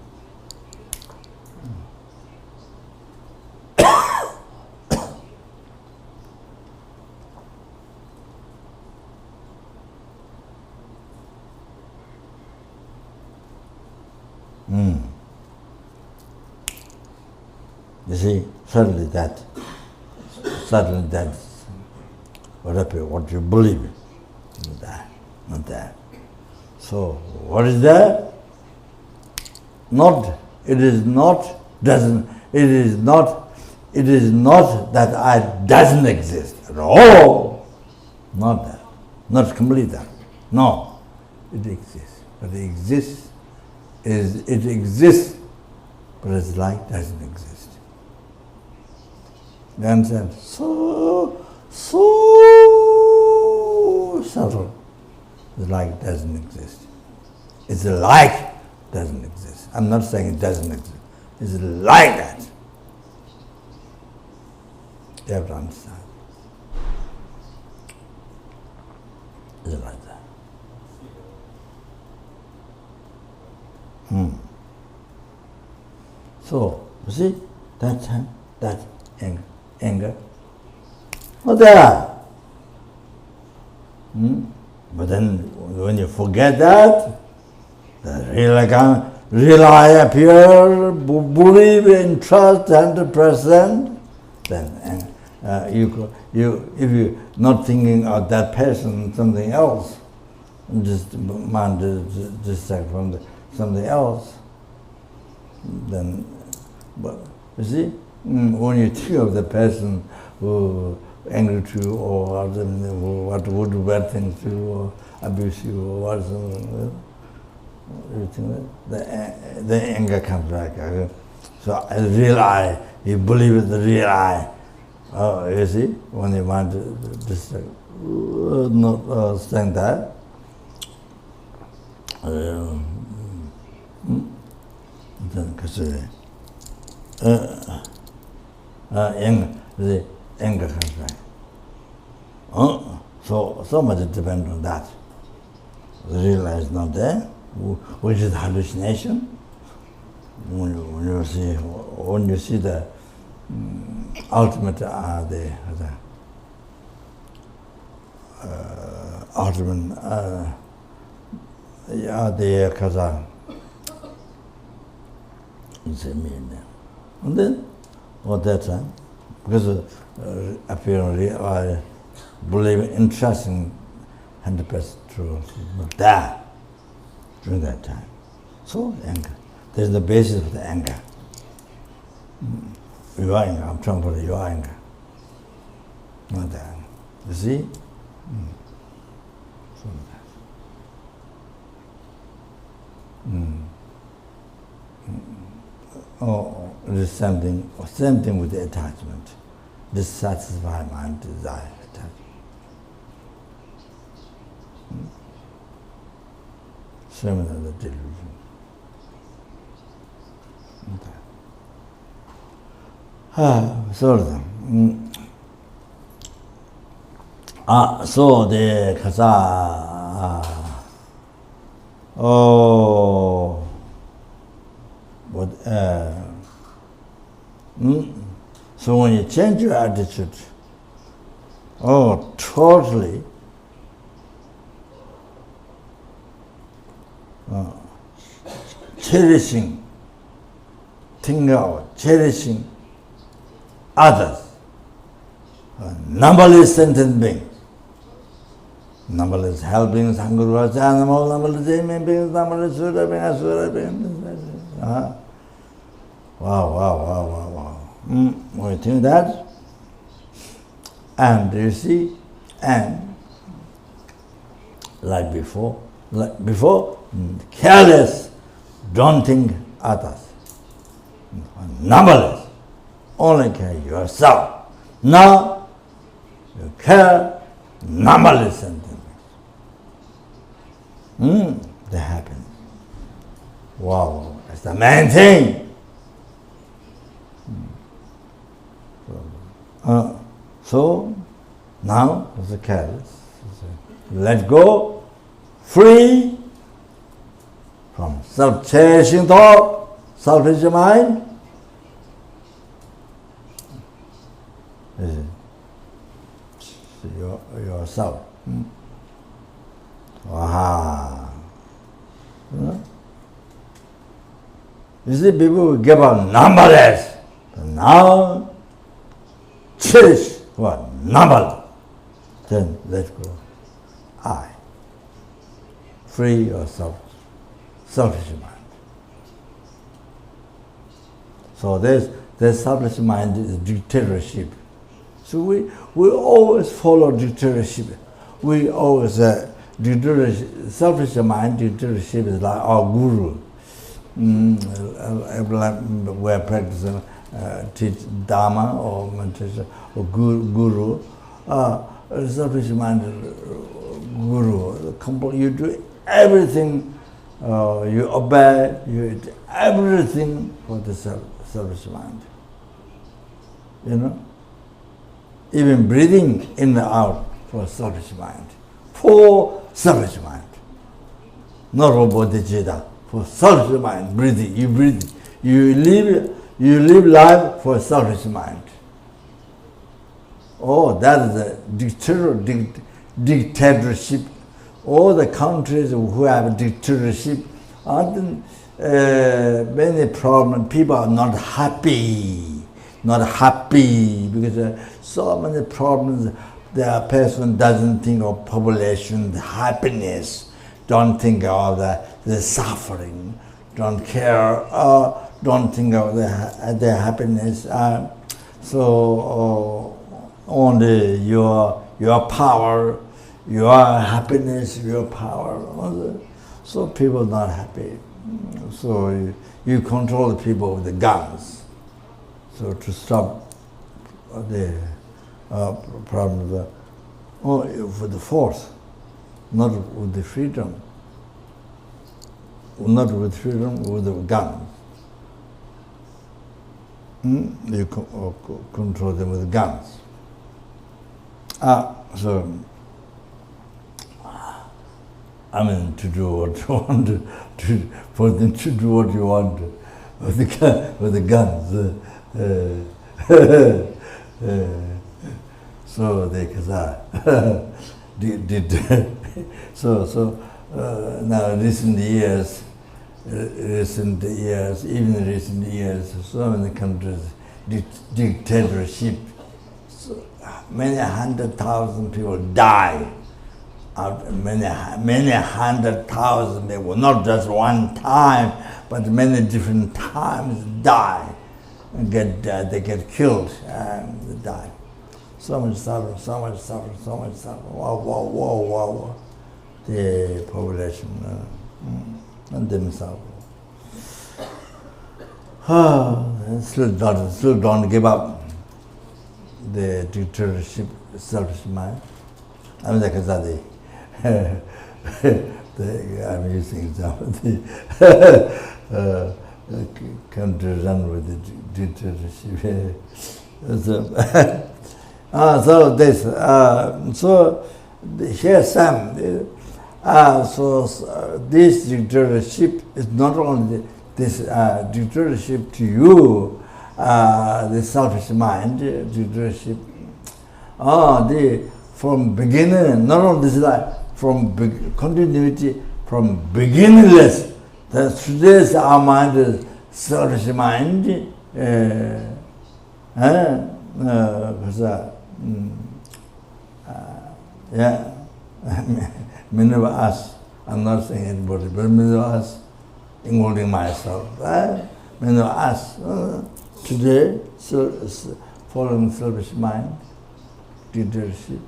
A: You see, suddenly that, what you believe, not that. So, what is there? It is not that I doesn't exist at all. Not that. Not complete that. No. It exists. But it exists, but its light doesn't exist. You understand? So subtle. The light doesn't exist. It's a light doesn't exist. I'm not saying it doesn't exist. It's like that. You have to understand. It's like that. So, you see, that time, that anger, not there. But then when you forget that, the real rely, appear, believe in trust 100%, then if you're not thinking of that person, something else, just mind distract from something else, then, but you see, when you think of the person who angry to you or who what would do bad things to you or abuse you or what something, everything, the anger comes back. So the real I, you believe in the real I. You see, when you want to distract, not stand there. Then the anger comes back. So much depends on that. The real I is not there, which is hallucination. When you see the ultimate ultimate the kaza is a meaning. And then at that time, because apparently I believe in trusting 100% truth, not there during that time. So anger. There's the basis of the anger. Your anger, I'm talking about your anger. Not that. You see? So Oh, it is same thing with the attachment. Dissatisfied mind, desire, attachment. Same as the delusion. So the kasa. So when you change your attitude, totally, cherishing, think of cherishing others, numberless sentient beings, numberless helpings, hungry animals, numberless human beings, numberless sura beings, asura beings. Wow. When you think that, and you see, and like before, careless, don't think others. Numberless, only care yourself. Now, you care numberless sentient beings. That happens. Wow, that's the main thing. So now it's a careless. Let go, free from self-cherishing thought, selfish mind. Yourself. Wow. You see, people give up numberless. But now, cherish what? Number. Then let go. I. Free yourself. Selfish mind. So there's selfish mind is dictatorship. So we always follow dictatorship. We always selfish mind dictatorship is like our guru. We're practicing teach Dharma or meditation or guru. Selfish mind guru. You do everything. You obey. You do everything for the selfish mind. You know. Even breathing in and out for selfish mind. For selfish mind. Not for bodhicitta. For selfish mind. Breathing. You breathe. You live life for selfish mind. Oh, that is a dictatorship. All the countries who have dictatorship, many problems. People are not happy, because so many problems. The person doesn't think of population, the happiness, don't think of the suffering, don't care, don't think of the happiness. So only your power, your happiness, your power. So people not happy. So you control the people with the guns. So to stop the problem with the force, not with the freedom. Not with freedom, with the gun. You control them with guns. So, I mean, to do what you want, for them to do what you want with the guns. So they did so now recent years, even recent years, so many countries dictatorship. So many 100,000 people die. Many 100,000 people, not just one time, but many different times die. They get killed and they die. So much suffering. Wow. The population and themselves. Still don't give up the dictatorship, selfish mind. I mean, I'm using example. Country run with the dictatorship. So here Sam. This dictatorship is not only this dictatorship to you, the selfish mind dictatorship. From beginning, not only this life, from continuity, from beginningless. Today's our mind is selfish mind. Many of us, I'm not saying anybody, but many of us, including myself, many of us today following selfish mind, dictatorship.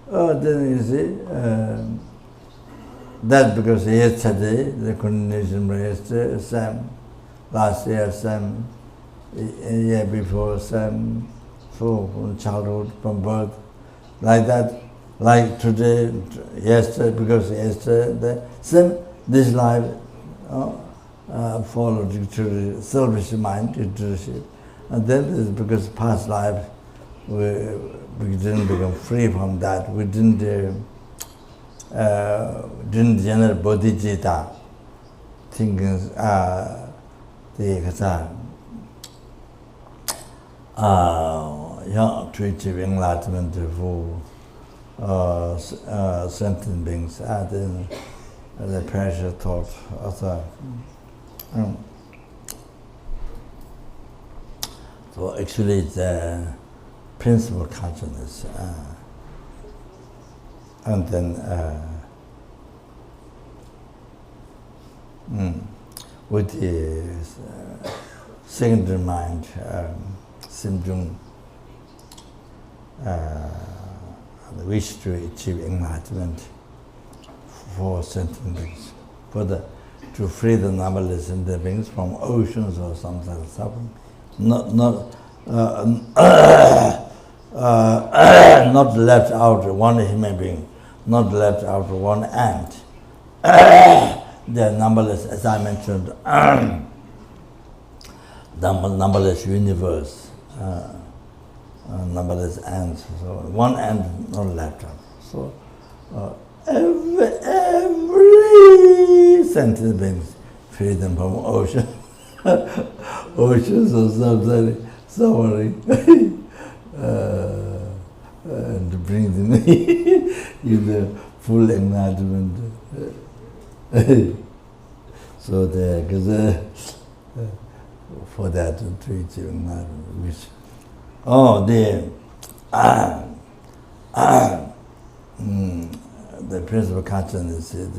A: Then you see, that's because yesterday, the continuation from yesterday, Sam, last year, Sam, a year before, Sam, so from childhood, from birth, like that. Like today, yesterday, because yesterday, same, this life followed dictatorship, selfish mind, dictatorship. And then it's because past life, we didn't become free from that. We didn't generate bodhicitta, thinking to achieve enlightenment for sentient beings, then the pressure thought also. So actually it's principal consciousness, and then with the secondary mind, Simjung, the wish to achieve enlightenment for sentient beings, to free the numberless sentient beings from oceans or samsara suffering, not left out one human being, not left out one ant. There are numberless, as I mentioned, numberless universe. Numberless ants, so one ant not left out. So every sentient being free them from ocean, oceans of suffering, and bring them in the full enlightenment. So for that to which the principal consciousness is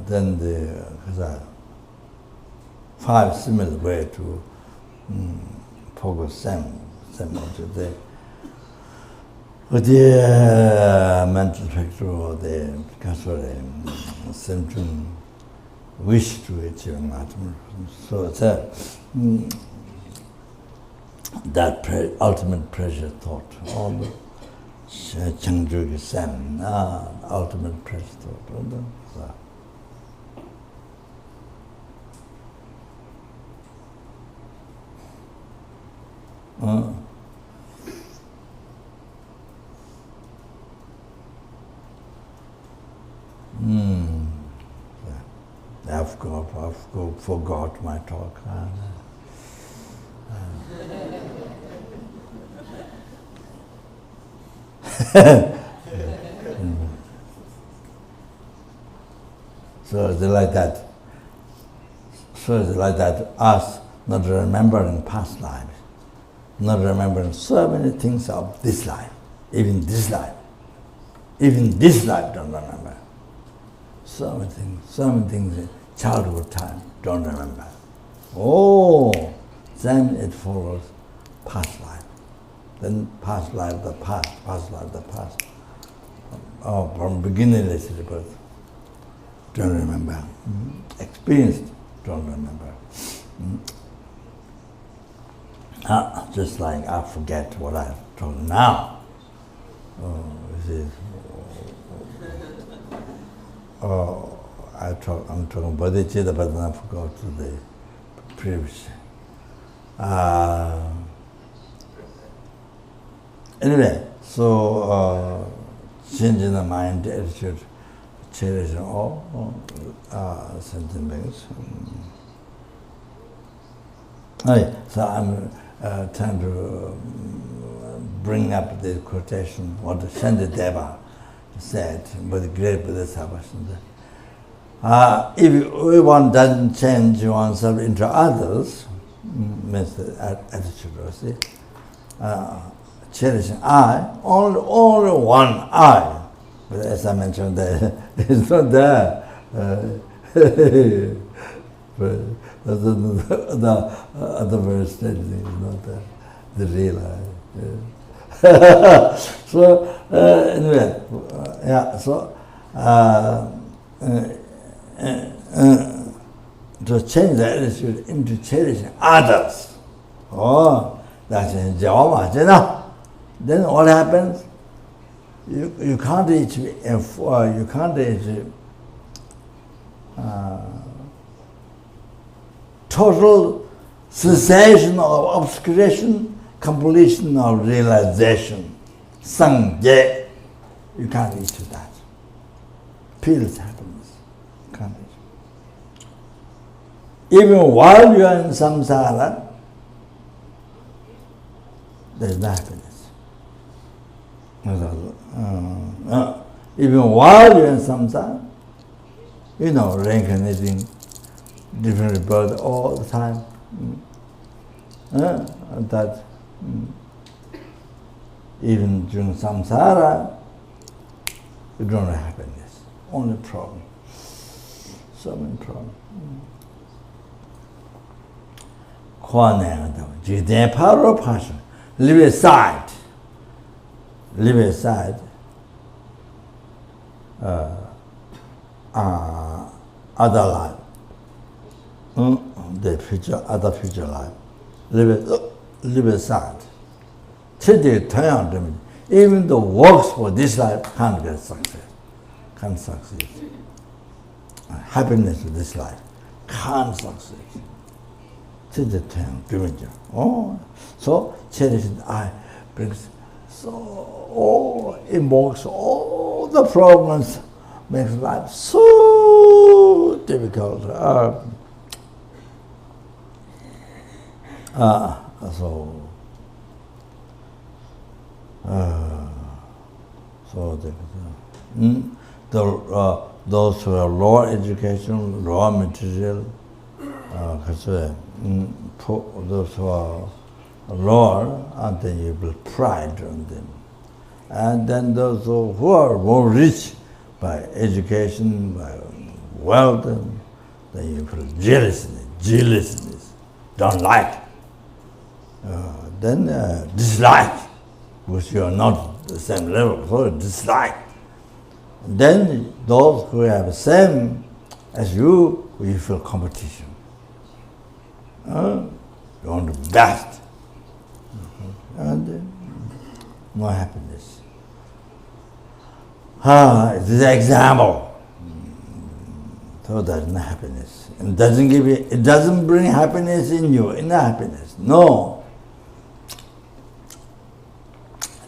A: then the five similar way to focus same object. The mental factor or the symptom wish to achieve enlightenment. So it's that ultimate pressure thought, all the Changjugi Sam, ultimate pressure thought. I've forgot my talk. So it's like that. So it's like that. Us not remembering past lives, not remembering so many things of this life, even this life don't remember. So many things in childhood time don't remember. Then it follows past life. Then past life, the past life, the past. From beginning to birth, don't remember. Experienced, don't remember. Just like I forget what I've told now. I'm talking bodhicitta, but I forgot to the previous. Anyway, so changing the mind, attitude, cherishing all sentient beings. So I'm trying to bring up the quotation what Shantideva said by the great Bodhisattva. If one doesn't change oneself into others, means the attitude, cherishing I, only one I. But as I mentioned, it's not there. The other verse is not there. The real I. So anyway, to change the attitude into cherishing others. That's in Java. Then what happens? You can't reach total cessation of obscuration, completion of realization. Sangye. You can't reach to that. Peace, happiness. Can't reach. Even while you are in samsara, there is no happiness. Even while you are in samsara, reincarnating, different rebirth all the time. Even during samsara, you don't have happiness. Only problem. So many problems. Live aside. Live aside. Other life. The future, other future life. Live aside. Even the works for this life can't get success. Can't succeed. Happiness of this life can't succeed. So cherishing I brings invokes all the problems, makes life so difficult. those who have lower education, lower material, those who are lower, and then you will pride on them. And then those who are more rich by education, by wealth, then you feel jealousness, don't like. Then dislike, which you are not the same level, so dislike. Then those who have the same as you feel competition. You want the best. And no happiness. It is an example. So there's no happiness. It doesn't bring happiness in you, inner happiness. No.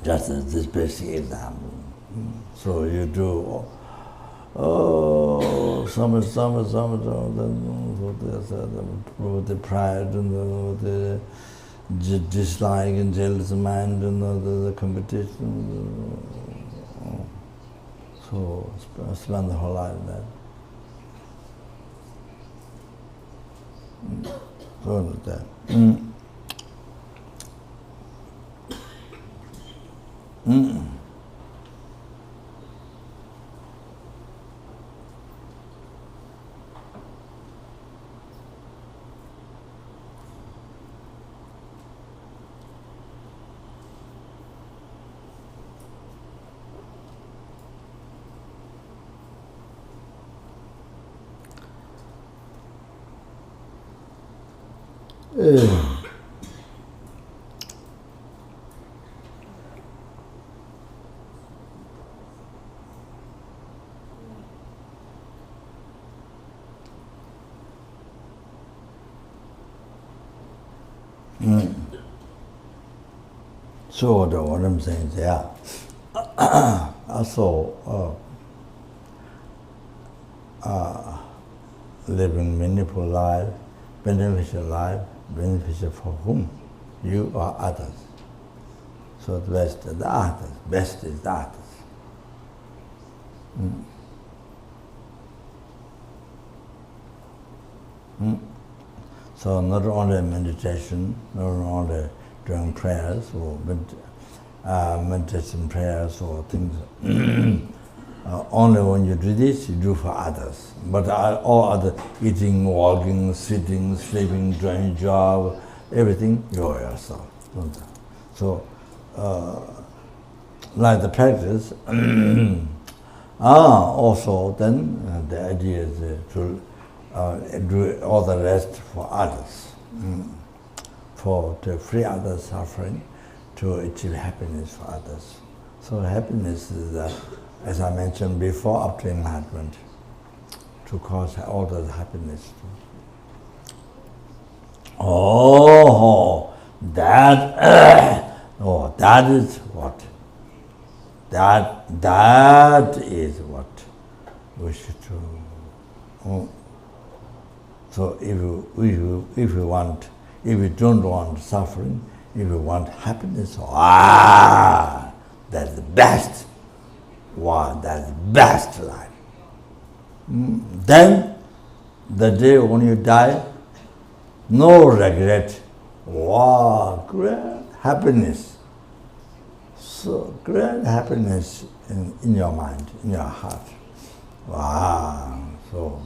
A: Just as this basic example. So you do, some, the pride and the dislike and jealous mind and the competition. So spend the whole life there. So that. So what I'm saying is, yeah, also living meaningful life, beneficial for whom? You or others. So the best is the others, best is the others. So not only meditation, not only doing prayers or meditation prayers or things. Only when you do this, you do for others. But all other eating, walking, sitting, sleeping, doing job, everything, you're yourself. So, like the practice, also then the idea is to do all the rest for others, to free others' suffering, to achieve happiness for others. So happiness is, as I mentioned before, up to enlightenment, to cause all the happiness. That is what? That is what we should do. So if you don't want suffering, if you want happiness, that's the best. Wow, that's the best life. Then, the day when you die, no regret. Wow, great happiness. So great happiness in your mind, in your heart. Wow, so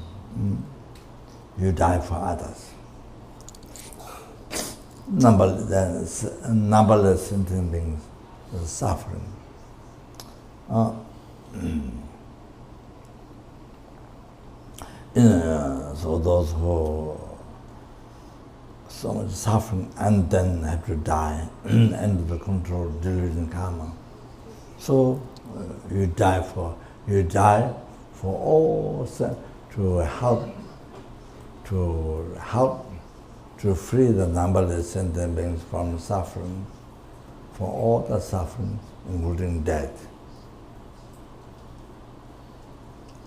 A: you die for others. Numberless sentient beings suffering. So those who so much suffering and then have to die under the control of delusion karma. So you die for all to free the numberless sentient beings from suffering, for all the suffering, including death,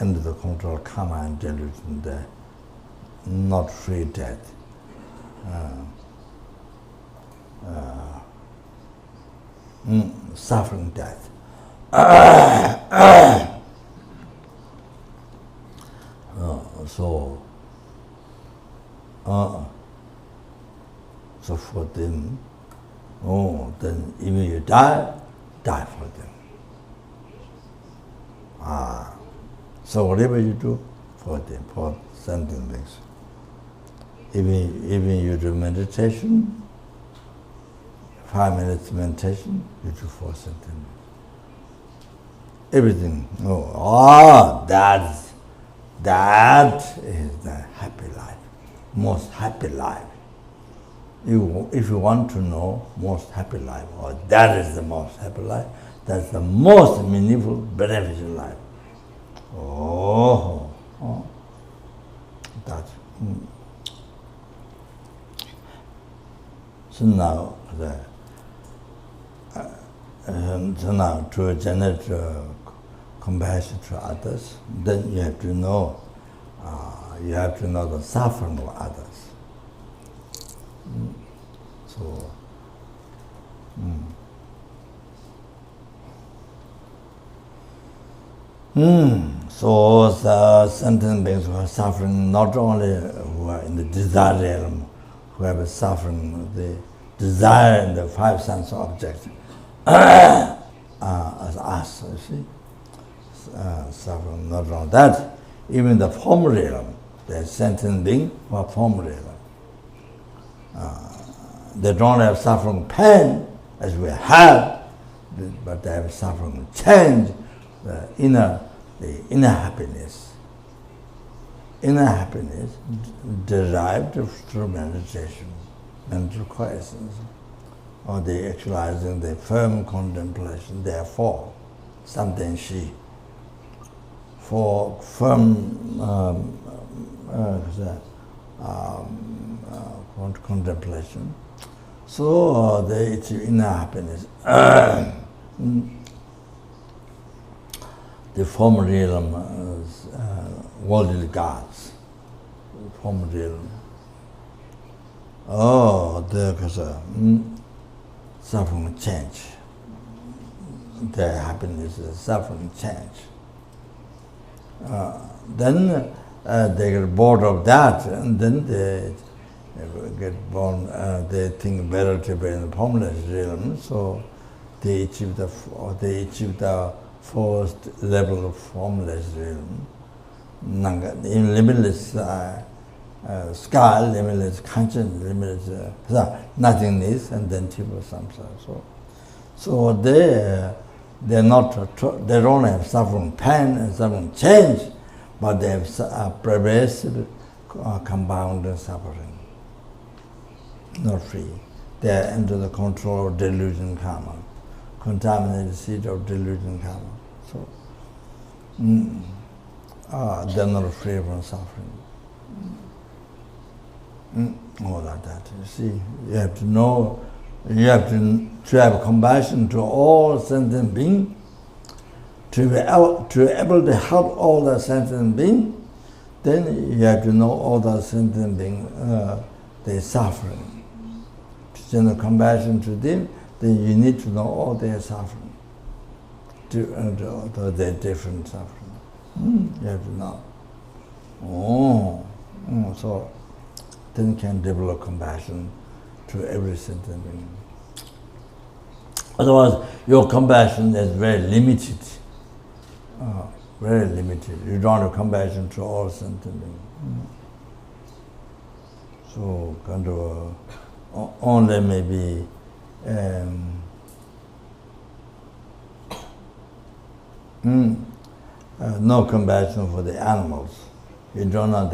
A: under the control of karma and delusion, death, not free death. Suffering death. So for them, then even you die for them. So whatever you do for them, for sentient beings. Even you do meditation, 5 minutes meditation, you do for sentient beings. Everything. That is the happy life, most happy life. If you want to know most happy life, or that is the most happy life, that's the most meaningful, beneficial life. That. So now, to generate compassion to others, then you have to know the suffering of others. So the sentient beings who are suffering, not only who are in the desire realm, who have suffering the desire in the 5 sense objects, as us, you see, suffering. Not only that, even the form realm, the sentient being who are form realm, they don't have suffering pain as we have, but they have suffering change, the inner happiness. Inner happiness derived through meditation, mental quiescence, or the actualizing the firm contemplation. Therefore, something for firm contemplation. So they achieve inner happiness. The form realm is worldly gods. Form realm. There's suffering change. Their happiness is suffering change. Then they get bored of that, and then they get born. They think better to be in the formless realm, so they achieve the first level of formless realm, in limitless sky, limitless consciousness, limitless nothingness, and then Tipa Samsara. So they don't have suffering pain and suffering change, but they have pervasive compound suffering, not free. They are under the control of delusion karma, contaminated seed of delusion karma. So they're not free from suffering. All like that. You see, you have to know, you have to have compassion to all sentient beings, to be able to help all the sentient beings. Then you have to know all the sentient beings, they're suffering. To generate compassion to them, then you need to know all their suffering, their different suffering. You have to know. So then can develop compassion to every sentient being. Otherwise, your compassion is very limited. Very limited. You don't have compassion to all sentient beings. So kind of only maybe no compassion for the animals. You don't know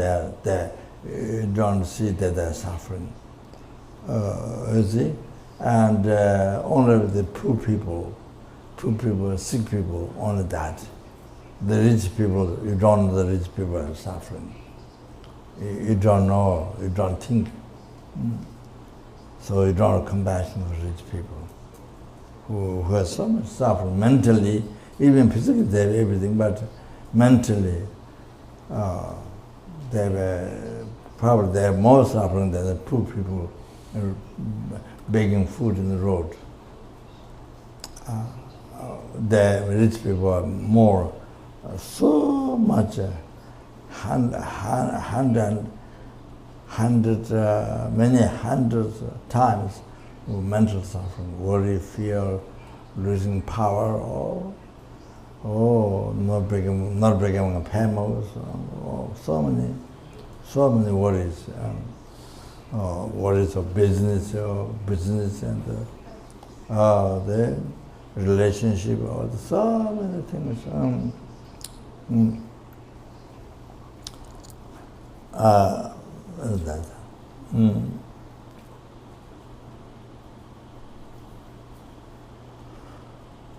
A: you don't see that they're suffering. You see? And only the poor people, sick people, only that. The rich people, you don't know the rich people are suffering. You don't know, you don't think. So you don't have compassion for rich people who have so much suffering mentally, even physically they have everything, but mentally probably they have more suffering than the poor people begging food in the road. The rich people are more, so much 100 many hundreds of times of mental suffering, worry, fear, losing power, or not becoming a famous, so many worries, worries of business, and the relationship, or so many things. That.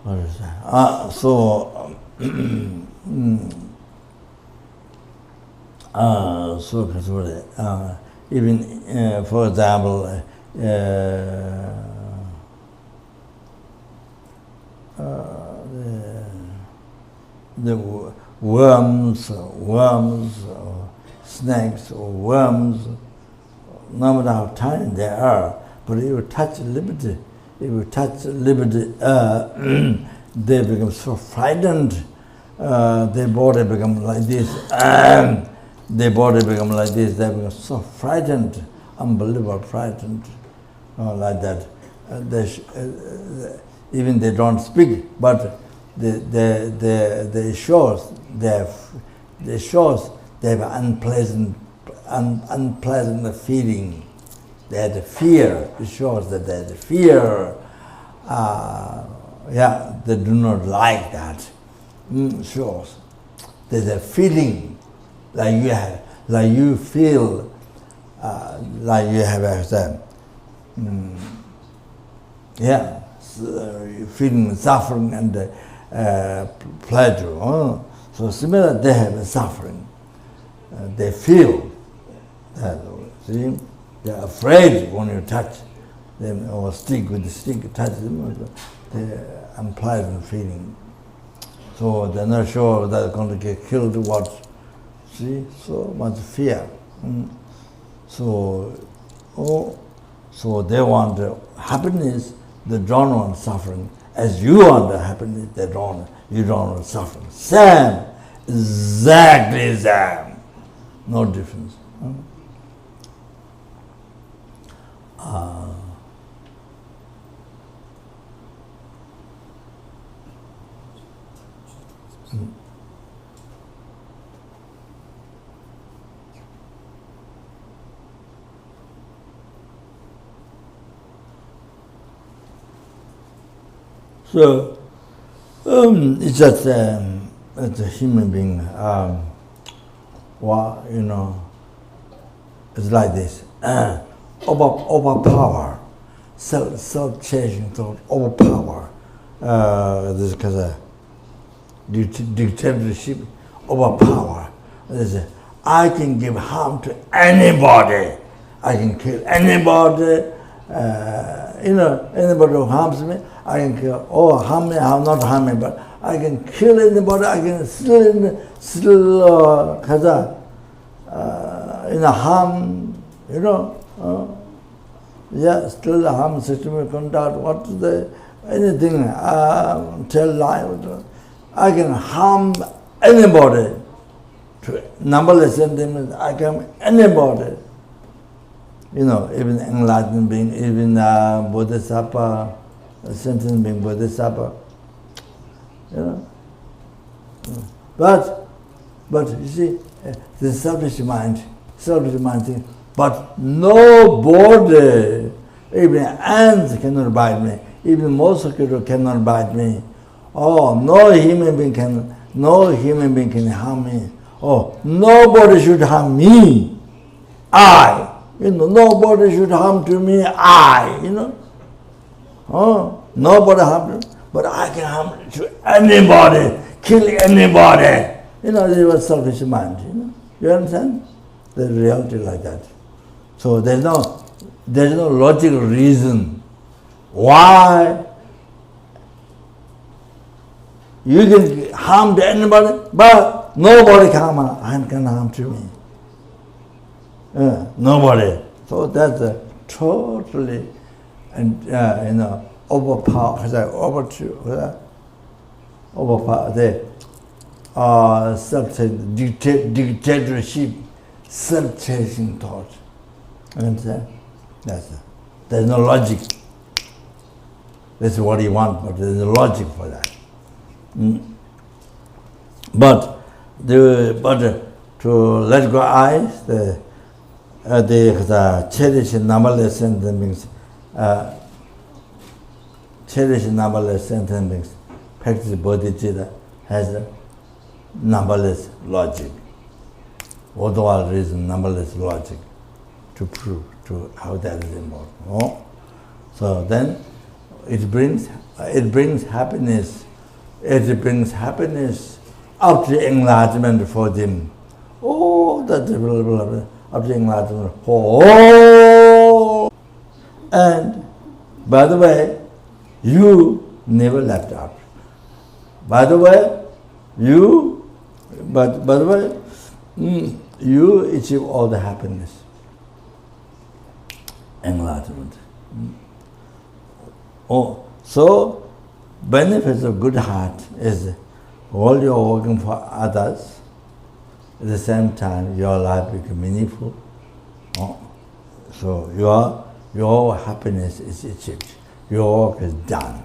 A: What is that? So even for example, the worms, or snakes, or worms, no matter how tiny they are, but if you touch liberty, they become so frightened. Their body become like this. They become so frightened, unbelievable frightened, like that. Even they don't speak, but they shows they have unpleasant feeling. They had fear. It shows that they had fear. They do not like that. Shows there's a feeling like you feel like you have a feeling suffering and pleasure. So similar, they have a suffering. They feel that. See, they're afraid when you touch them, or stick with the stick, touch them. They're unpleasant feeling. So they're not sure that they're going to get killed or what. See, so much fear. So they want happiness, they don't want suffering. As you want the happiness, you don't want suffering. Same, exactly same. No difference. So it's just as a human being, it's like this. Overpower, self-changing thought, overpower. This is because of dictatorship, overpower. I can give harm to anybody. I can kill anybody. Anybody who harms me, I can kill. Harm me, not harm me, but I can kill anybody. I can still harm. Still harm system conduct. What is the anything? Tell lie. I can harm anybody. To numberless sentiments, I can anybody. Even enlightened being, even Bodhisattva, sentient being Bodhisattva. But you see, the selfish mind thinks, but nobody, even ants cannot bite me, even mosquito cannot bite me. No human being can harm me. Nobody should harm me. Nobody should harm to me. Nobody harm to me, but I can harm to anybody, kill anybody. This was selfish mind. You understand? The reality like that. So there's no logical reason why you can harm to anybody, but nobody can harm to me. Nobody. So that's totally overpower the dictatorship, self-chasing thought. Understand? There's no logic. This is what you want, but there's no logic for that. But to let go eyes, the cherish numberless sentence means cherish numberless sentence means practice bodhicitta has a numberless logic. Otherwise reason numberless logic to prove to how that is important. Oh? So then it brings happiness. It brings happiness up to enlargement for them. Oh, that up to enlargement. Oh, and by the way, you never left out. By the way, you achieve all the happiness, enlargement. Oh, so benefits of good heart is while you're working for others, at the same time your life becomes meaningful. Oh, so your happiness is achieved. Your work is done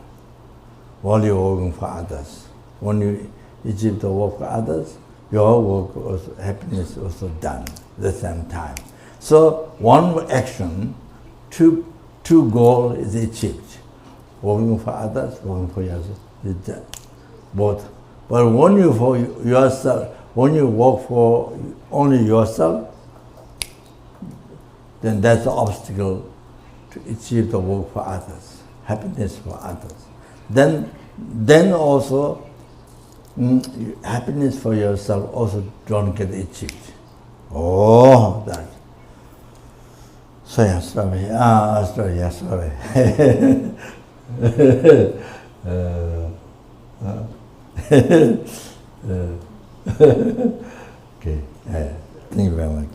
A: while you're working for others. When you achieve the work for others, your work also, happiness is also done at the same time. So one action, two goals is achieved. Working for others, working for yourself, is done. Both. But when you for yourself, when you work for only yourself, then that's the obstacle to achieve the work for others, happiness for others. Then also happiness for yourself also don't get achieved. Oh, that. So yes, sorry. Okay, thank you very much.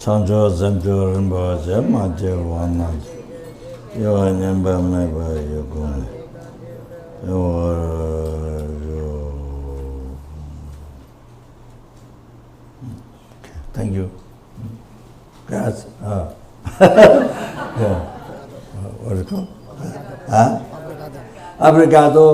A: Chanjo zanjo rinpo je ma je wana yo nyamba me ba yo gong yo. Thank you. Guys, yeah. What is it called? Huh? Obrigado.